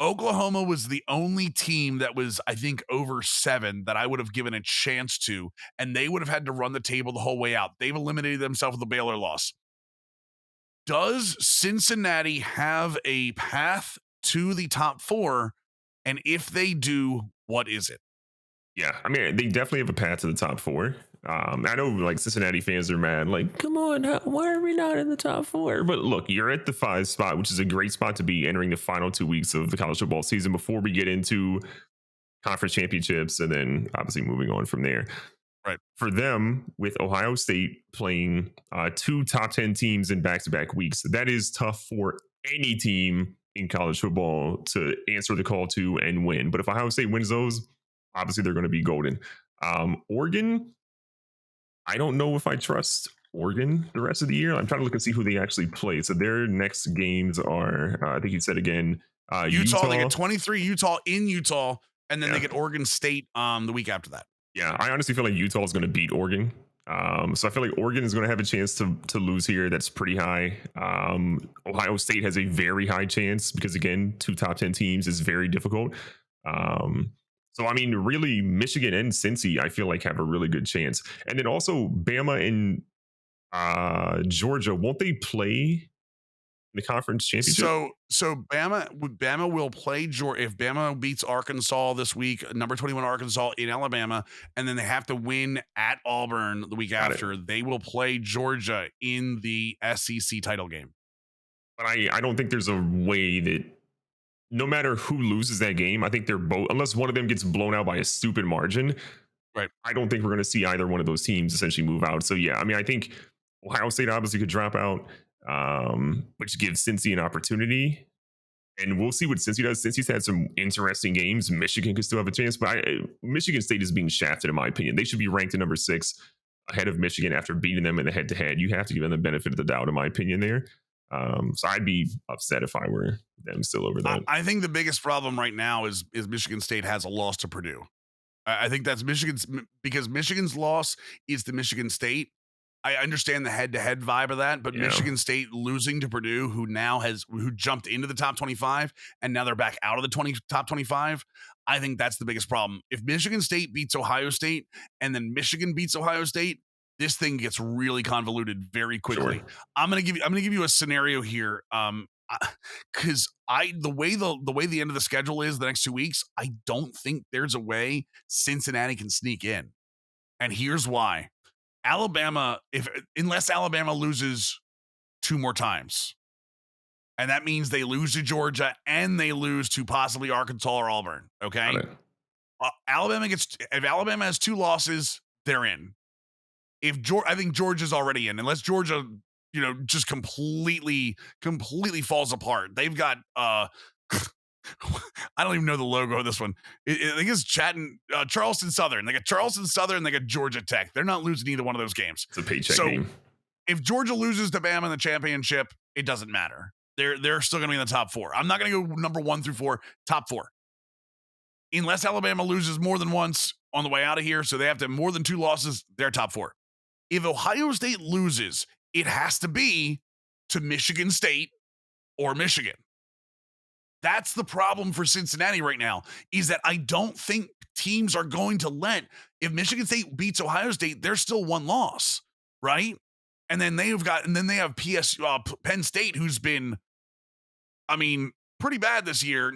Oklahoma was the only team that was, I think, over 7 that I would have given a chance to, and they would have had to run the table the whole way out. They've eliminated themselves with the Baylor loss. Does Cincinnati have a path to the top 4? And if they do, what is it? Yeah, I mean, they definitely have a path to the top 4. I know, like, Cincinnati fans are mad. Like, come on, why are we not in the top 4? But look, you're at the 5 spot, which is a great spot to be entering the final 2 weeks of the college football season before we get into conference championships and then obviously moving on from there. Right. For them, with Ohio State playing 2 top 10 teams in back-to-back weeks, that is tough for any team in college football to answer the call to and win. But if Ohio State wins those, obviously they're going to be golden. Oregon, I don't know if I trust Oregon the rest of the year. I'm trying to look and see who they actually play. So their next games are, I think you said again, Utah. They get 23 Utah in Utah, and then they get Oregon State the week after that. Yeah, I honestly feel like Utah is going to beat Oregon. So I feel like Oregon is going to have a chance to lose here. That's pretty high. Ohio State has a very high chance because, again, 2 top 10 teams is very difficult. So, I mean, really, Michigan and Cincy, I feel like, have a really good chance. And then also Bama and Georgia, won't they play the conference championship? So Bama will play Georgia. If Bama beats Arkansas this week, number 21 Arkansas in Alabama, and then they have to win at Auburn the week after, they will play Georgia in the SEC title game. But I don't think there's a way that no matter who loses that game, I think they're both, unless one of them gets blown out by a stupid margin, right? I don't think we're going to see either one of those teams essentially move out. So yeah, I mean, I think Ohio State obviously could drop out, which gives Cincy an opportunity. And we'll see what Cincy does. Cincy's had some interesting games. Michigan could still have a chance, but Michigan State is being shafted, in my opinion. They should be ranked at number 6 ahead of Michigan after beating them in the head-to-head. You have to give them the benefit of the doubt, in my opinion, there. So I'd be upset if I were them still over that. I think the biggest problem right now is Michigan State has a loss to Purdue. I think that's because Michigan's loss is to Michigan State. I understand the head-to-head vibe of that, but Michigan State losing to Purdue, who jumped into the top 25 and now they're back out of the top 25. I think that's the biggest problem. If Michigan State beats Ohio State and then Michigan beats Ohio State, this thing gets really convoluted very quickly. Sure. I'm gonna give you a scenario here, because the way the end of the schedule is the next 2 weeks, I don't think there's a way Cincinnati can sneak in, and here's why: unless Alabama loses 2 more times, and that means they lose to Georgia and they lose to possibly Arkansas or Auburn. Okay, if Alabama has 2 losses, they're in. I think Georgia's already in, unless Georgia, just completely falls apart. They've got I don't even know the logo of this one. I think it's Charleston Southern. They got Charleston Southern. They got Georgia Tech. They're not losing either one of those games. It's a paycheck game. If Georgia loses to Bama in the championship, it doesn't matter. They're still going to be in the top 4. I'm not going to go number 1 through 4, top 4. Unless Alabama loses more than once on the way out of here, so they have to have more than 2 losses, they're top 4. If Ohio State loses, it has to be to Michigan State or Michigan. That's the problem for Cincinnati right now, is that I don't think teams are going to if Michigan State beats Ohio State, they're still 1 loss, right? And then they have Penn State, who's been, pretty bad this year.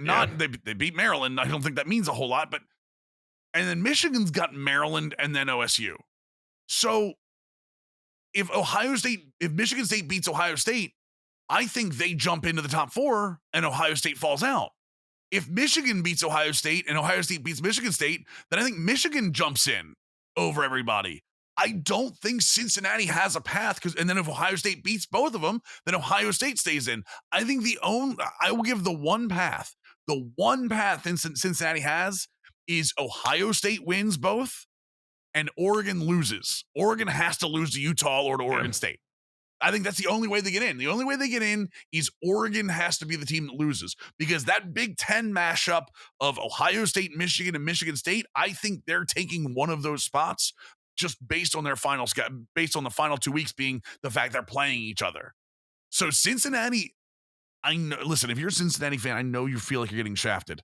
They beat Maryland. I don't think that means a whole lot, and then Michigan's got Maryland and then OSU. So if Michigan State beats Ohio State, I think they jump into the top 4 and Ohio State falls out. If Michigan beats Ohio State and Ohio State beats Michigan State, then I think Michigan jumps in over everybody. I don't think Cincinnati has a path, and then if Ohio State beats both of them, then Ohio State stays in. I think I will give the one path Cincinnati has is Ohio State wins both and Oregon loses. Oregon has to lose to Utah or to Oregon State. I think that's the only way they get in. The only way they get in is Oregon has to be the team that loses, because that Big Ten mashup of Ohio State, Michigan, and Michigan State, I think they're taking one of those spots just based on the final 2 weeks being the fact they're playing each other. So Cincinnati, I know. Listen, if you're a Cincinnati fan, I know you feel like you're getting shafted,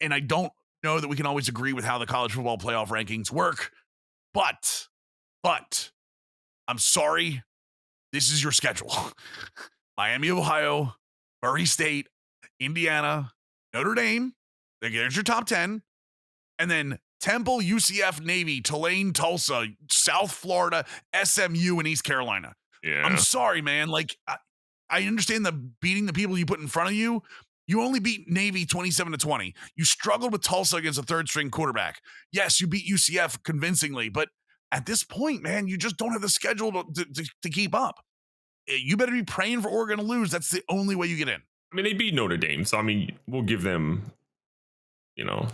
and I don't know that we can always agree with how the college football playoff rankings work, but. I'm sorry, this is your schedule. Miami of Ohio, Murray State, Indiana, Notre Dame. There's your top 10. And then Temple, UCF, Navy, Tulane, Tulsa, South Florida, SMU, and East Carolina. Yeah. I'm sorry, man. I understand beating the people you put in front of you. You only beat Navy 27-20. You struggled with Tulsa against a third-string quarterback. Yes, you beat UCF convincingly, but at this point, man, you just don't have the schedule to keep up. You better be praying for Oregon to lose. That's the only way you get in. They beat Notre Dame, so we'll give them,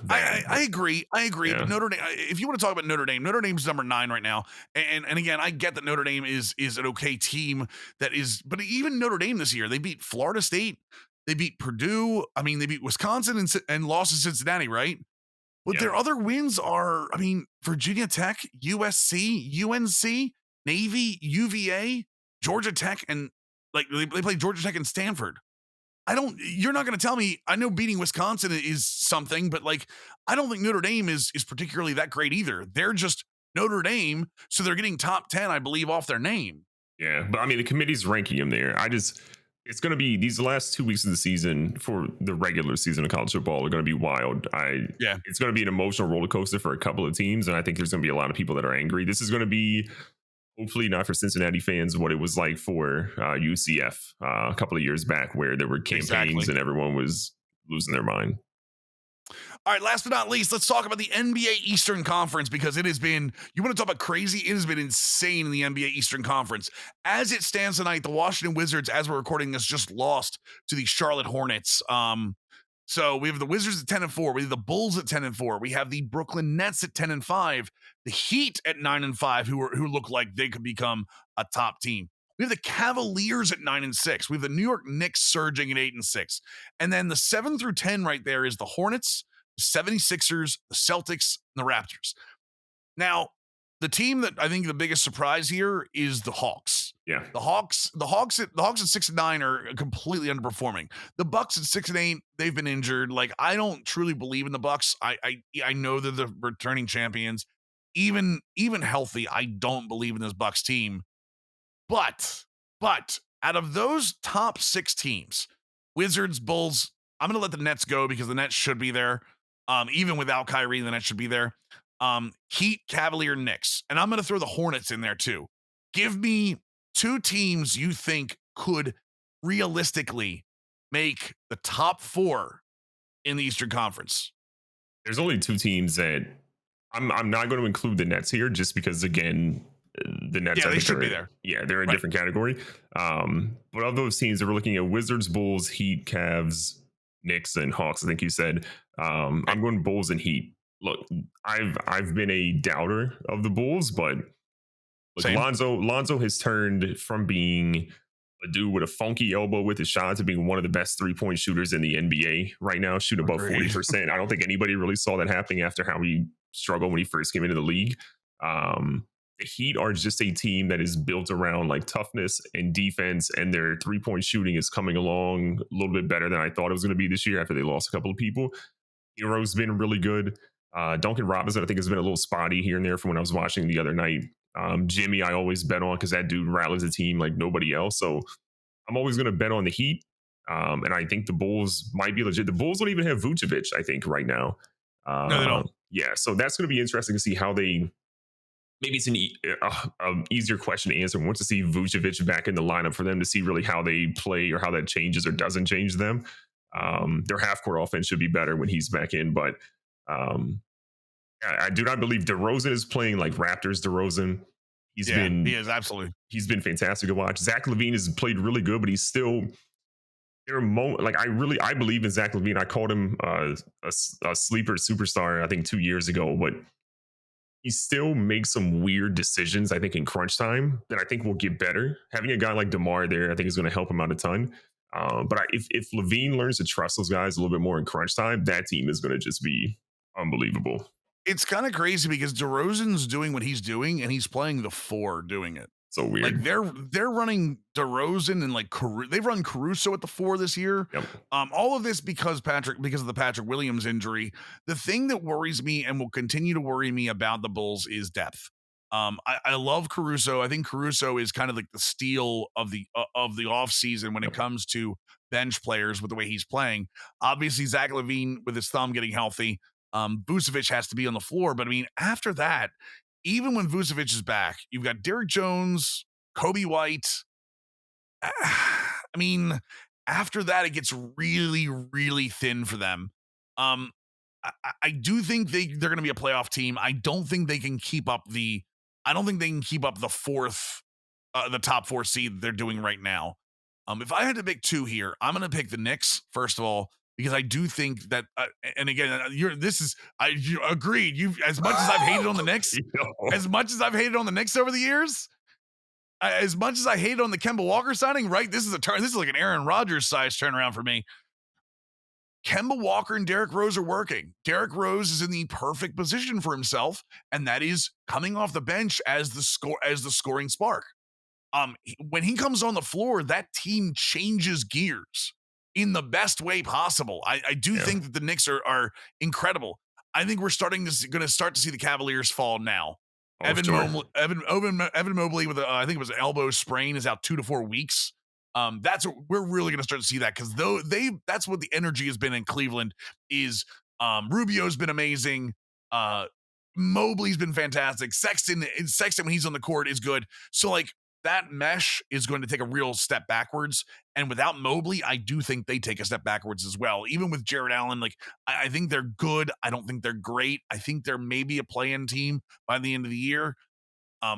I agree. Yeah. But Notre Dame, if you want to talk about Notre Dame's number 9 right now. And again, I get that Notre Dame is an okay team but even Notre Dame this year, they beat Florida State, they beat Purdue. They beat Wisconsin and lost to Cincinnati, right? But their other wins are, Virginia Tech, USC, UNC, Navy, UVA, Georgia Tech, and they play Georgia Tech and Stanford. You're not going to tell me, I know beating Wisconsin is something, but I don't think Notre Dame is particularly that great either. They're just Notre Dame, so they're getting top 10, I believe, off their name. Yeah, but the committee's ranking them there. It's going to be these last 2 weeks of the season for the regular season of college football are going to be wild. It's going to be an emotional roller coaster for a couple of teams, and I think there's going to be a lot of people that are angry. This is going to be, hopefully not for Cincinnati fans, what it was like for UCF a couple of years back, where there were campaigns and everyone was losing their mind. All right, last but not least, let's talk about the NBA Eastern Conference, because it has been, you want to talk about crazy? It has been insane in the NBA Eastern Conference. As it stands tonight, the Washington Wizards, as we're recording this, just lost to the Charlotte Hornets. So we have the Wizards at 10-4. We have the Bulls at 10-4. We have the Brooklyn Nets at 10-5. The Heat at 9-5, who look like they could become a top team. We have the Cavaliers at 9-6. We have the New York Knicks surging at 8-6. And then the 7 through 10 right there is the Hornets, the 76ers, the Celtics, and the Raptors. Now, the team that I think the biggest surprise here is the Hawks. Yeah. The Hawks at 6-9 are completely underperforming. The Bucks at 6-8, they've been injured. I don't truly believe in the Bucks. I know they're the returning champions. Even healthy, I don't believe in this Bucks team. But out of those top 6 teams, Wizards, Bulls, I'm going to let the Nets go because the Nets should be there. Even without Kyrie, the Nets should be there. Heat, Cavalier, Knicks. And I'm going to throw the Hornets in there too. Give me 2 teams you think could realistically make the top 4 in the Eastern Conference. There's only 2 teams that I'm not going to include the Nets here just because again, the Nets Yeah, I they think should are be there. yeah, they're a Right. different category. But of those teams, we're looking at Wizards, Bulls, Heat, Cavs, Knicks, and Hawks. I think you said. Okay. I'm going Bulls and Heat. Look, I've been a doubter of the Bulls, but look, Same. Lonzo has turned from being a dude with a funky elbow with his shot to being one of the best 3-point shooters in the NBA right now, shoot above Agreed. 40%. I don't think anybody really saw that happening after how he struggled when he first came into the league. The Heat are just a team that is built around like toughness and defense, and their 3-point shooting is coming along a little bit better than I thought it was going to be this year after they lost a couple of people. Hero's been really good. Duncan Robinson, I think, has been a little spotty here and there from when I was watching the other night. Jimmy, I always bet on because that dude rattles a team like nobody else. So I'm always going to bet on the Heat. And I think the Bulls might be legit. The Bulls don't even have Vucevic, I think, right now. No, they don't. Yeah, so that's going to be interesting to see how they. Maybe it's an easier question to answer. I want to see Vucevic back in the lineup for them to see really how they play or how that changes or doesn't change them. Their half-court offense should be better when he's back in, but I do not believe DeRozan is playing like Raptors DeRozan. He is absolutely. He's been fantastic to watch. Zach LaVine has played really good, but he's still I believe in Zach LaVine. I called him a sleeper superstar I think 2 years ago, but he still makes some weird decisions, I think, in crunch time that I think will get better. Having a guy like DeMar there, I think is going to help him out a ton. But if Levine learns to trust those guys a little bit more in crunch time, that team is going to just be unbelievable. It's kind of crazy because DeRozan's doing what he's doing, and he's playing the 4 doing it. So weird. Like they're running DeRozan and like they've run Caruso at the 4 this year. Yep. All of this because of the Patrick Williams injury. The thing that worries me and will continue to worry me about the Bulls is depth. I love Caruso. I think Caruso is kind of like the steal of the offseason when it comes to bench players with the way he's playing. Obviously, Zach LaVine with his thumb getting healthy. Vucevic has to be on the floor, but I mean, after that, even when Vucevic is back, you've got Derrick Jones, Kobe White. I mean, after that, it gets really, really thin for them. I do think they're going to be a playoff team. I don't think they can keep up the fourth, the top 4 seed they're doing right now. If I had to pick 2 here, I'm going to pick the Knicks first of all, because I do think that, and again, you agreed. As much as I've hated on the Knicks, as much as I've hated on the Knicks over the years, as much as I hated on the Kemba Walker signing, right? This is like an Aaron Rodgers size turnaround for me. Kemba Walker and Derrick Rose are working. Derrick Rose is in the perfect position for himself, and that is coming off the bench as the scoring spark. When he comes on the floor, that team changes gears in the best way possible. I do think that the Knicks are incredible. I think we're going to start to see the Cavaliers fall now. Evan Mobley with I think it was an elbow sprain is out 2 to 4 weeks. We're really going to start to see that because that's what the energy has been in Cleveland. Is Rubio's been amazing. Mobley's been fantastic. Sexton when he's on the court is good. So like that mesh is going to take a real step backwards. And without Mobley, I do think they take a step backwards as well. Even with Jared Allen, like I think they're good. I don't think they're great. I think they're maybe a play-in team by the end of the year. I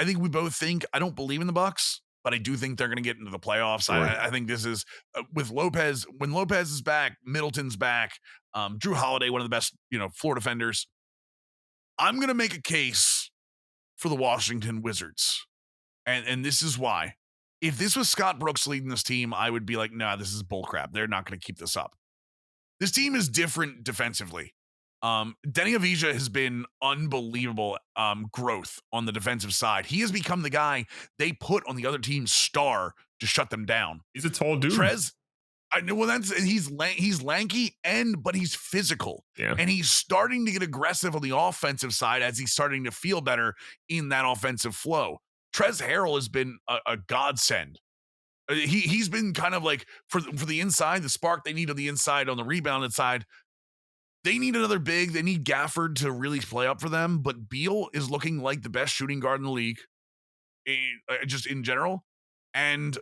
think we both think I don't believe in the Bucks, but I do think they're going to get into the playoffs. Right. I think this is with Lopez. When Lopez is back, Middleton's back. Drew Holiday, one of the best floor defenders. I'm going to make a case for the Washington Wizards. And this is why. If this was Scott Brooks leading this team, I would be like, nah, this is bullcrap. They're not going to keep this up. This team is different defensively. Denny Avdija has been unbelievable growth on the defensive side. He has become the guy they put on the other team's star to shut them down. He's a tall dude. Trez, I know. Well, he's lanky but he's physical, and he's starting to get aggressive on the offensive side as he's starting to feel better in that offensive flow. Trez Harrell has been a godsend. He's been kind of like for the inside, the spark they need on the inside, on the rebounded side. They need another big. They need Gafford to really play up for them. But Beal is looking like the best shooting guard in the league, just in general. And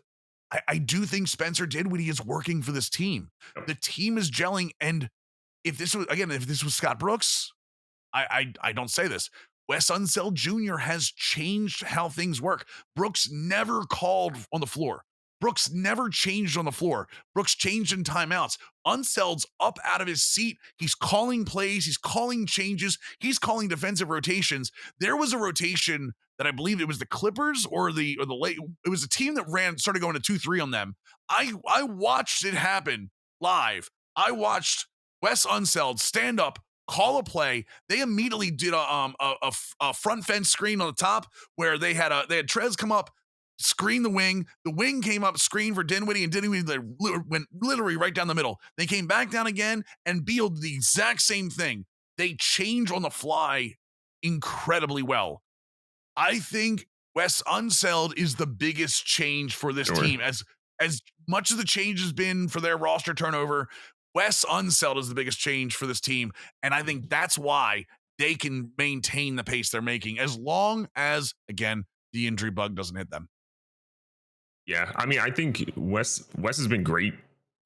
I do think Spencer Dinwiddie is working for this team. The team is gelling. And if this was Scott Brooks, I don't say this. Wes Unseld Jr. has changed how things work. Brooks never called on the floor. Brooks never changed on the floor. Brooks changed in timeouts. Unseld's up out of his seat. He's calling plays. He's calling changes. He's calling defensive rotations. There was a rotation that I believe it was the Clippers or the late. It was a team that started going to 2-3 on them. I watched it happen live. I watched Wes Unseld stand up, call a play. They immediately did a front fence screen on the top where they had Trez come up, screen the wing. The wing came up, screen for Dinwiddie, and Dinwiddie went literally right down the middle. They came back down again, and Beal did the exact same thing. They change on the fly incredibly well. I think Wes Unseld is the biggest change for this team. As much as the change has been for their roster turnover, Wes Unseld is the biggest change for this team. And I think that's why they can maintain the pace they're making as long as, again, the injury bug doesn't hit them. Yeah, I mean, I think Wes has been great.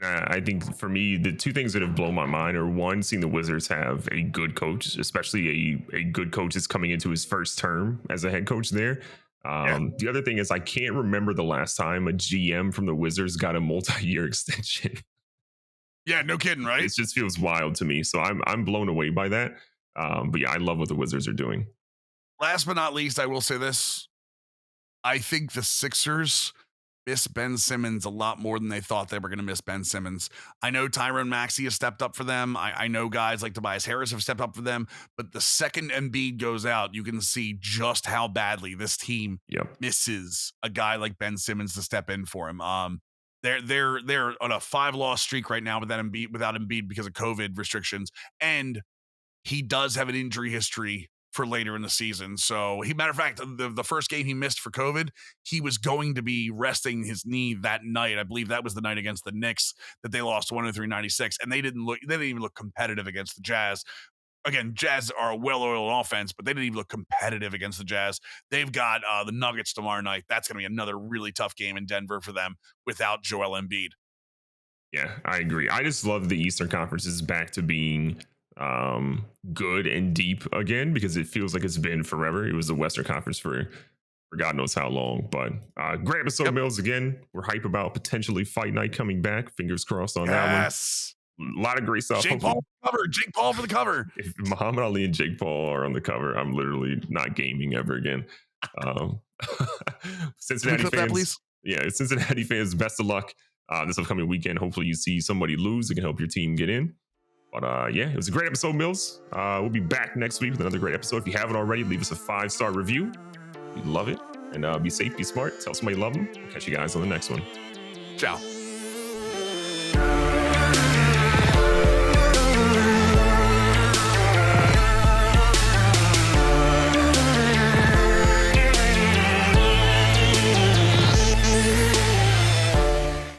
I think for me, the two things that have blown my mind are one, seeing the Wizards have a good coach, especially a good coach that's coming into his first term as a head coach there. The other thing is I can't remember the last time a GM from the Wizards got a multi-year extension. Yeah, no kidding, right? It just feels wild to me. So I'm blown away by that. But yeah, I love what the Wizards are doing. Last but not least, I will say this. I think the Sixers miss Ben Simmons a lot more than they thought they were going to miss Ben Simmons. I know Tyrone Maxey has stepped up for them. I know guys like Tobias Harris have stepped up for them. But the second Embiid goes out, you can see just how badly this team misses a guy like Ben Simmons to step in for him. They're on a 5-loss streak right now without Embiid because of COVID restrictions, and he does have an injury history for later in the season. So matter of fact, the first game he missed for COVID, he was going to be resting his knee that night. I believe that was the night against the Knicks that they lost 103-96, and they didn't even look competitive against the Jazz. Again, Jazz are a well-oiled offense, but they didn't even look competitive against the Jazz. They've got the Nuggets tomorrow night. That's going to be another really tough game in Denver for them without Joel Embiid. Yeah, I agree. I just love the Eastern Conference is back to being good and deep again, because it feels like it's been forever. It was the Western Conference for God knows how long. But great episode, Mills. Again, we're hype about potentially Fight Night coming back. Fingers crossed on that one. A lot of great stuff. Jake Paul for the cover. If Muhammad Ali and Jake Paul are on the cover, I'm literally not gaming ever again. Cincinnati fans, that, please? Yeah, Cincinnati fans, best of luck this upcoming weekend. Hopefully you see somebody lose that can help your team get in. But yeah, it was a great episode, Mills. We'll be back next week with another great episode. If you haven't already, leave us a 5-star review. We'd love it. And be safe, be smart, tell somebody you love them. Catch you guys on the next one. Ciao.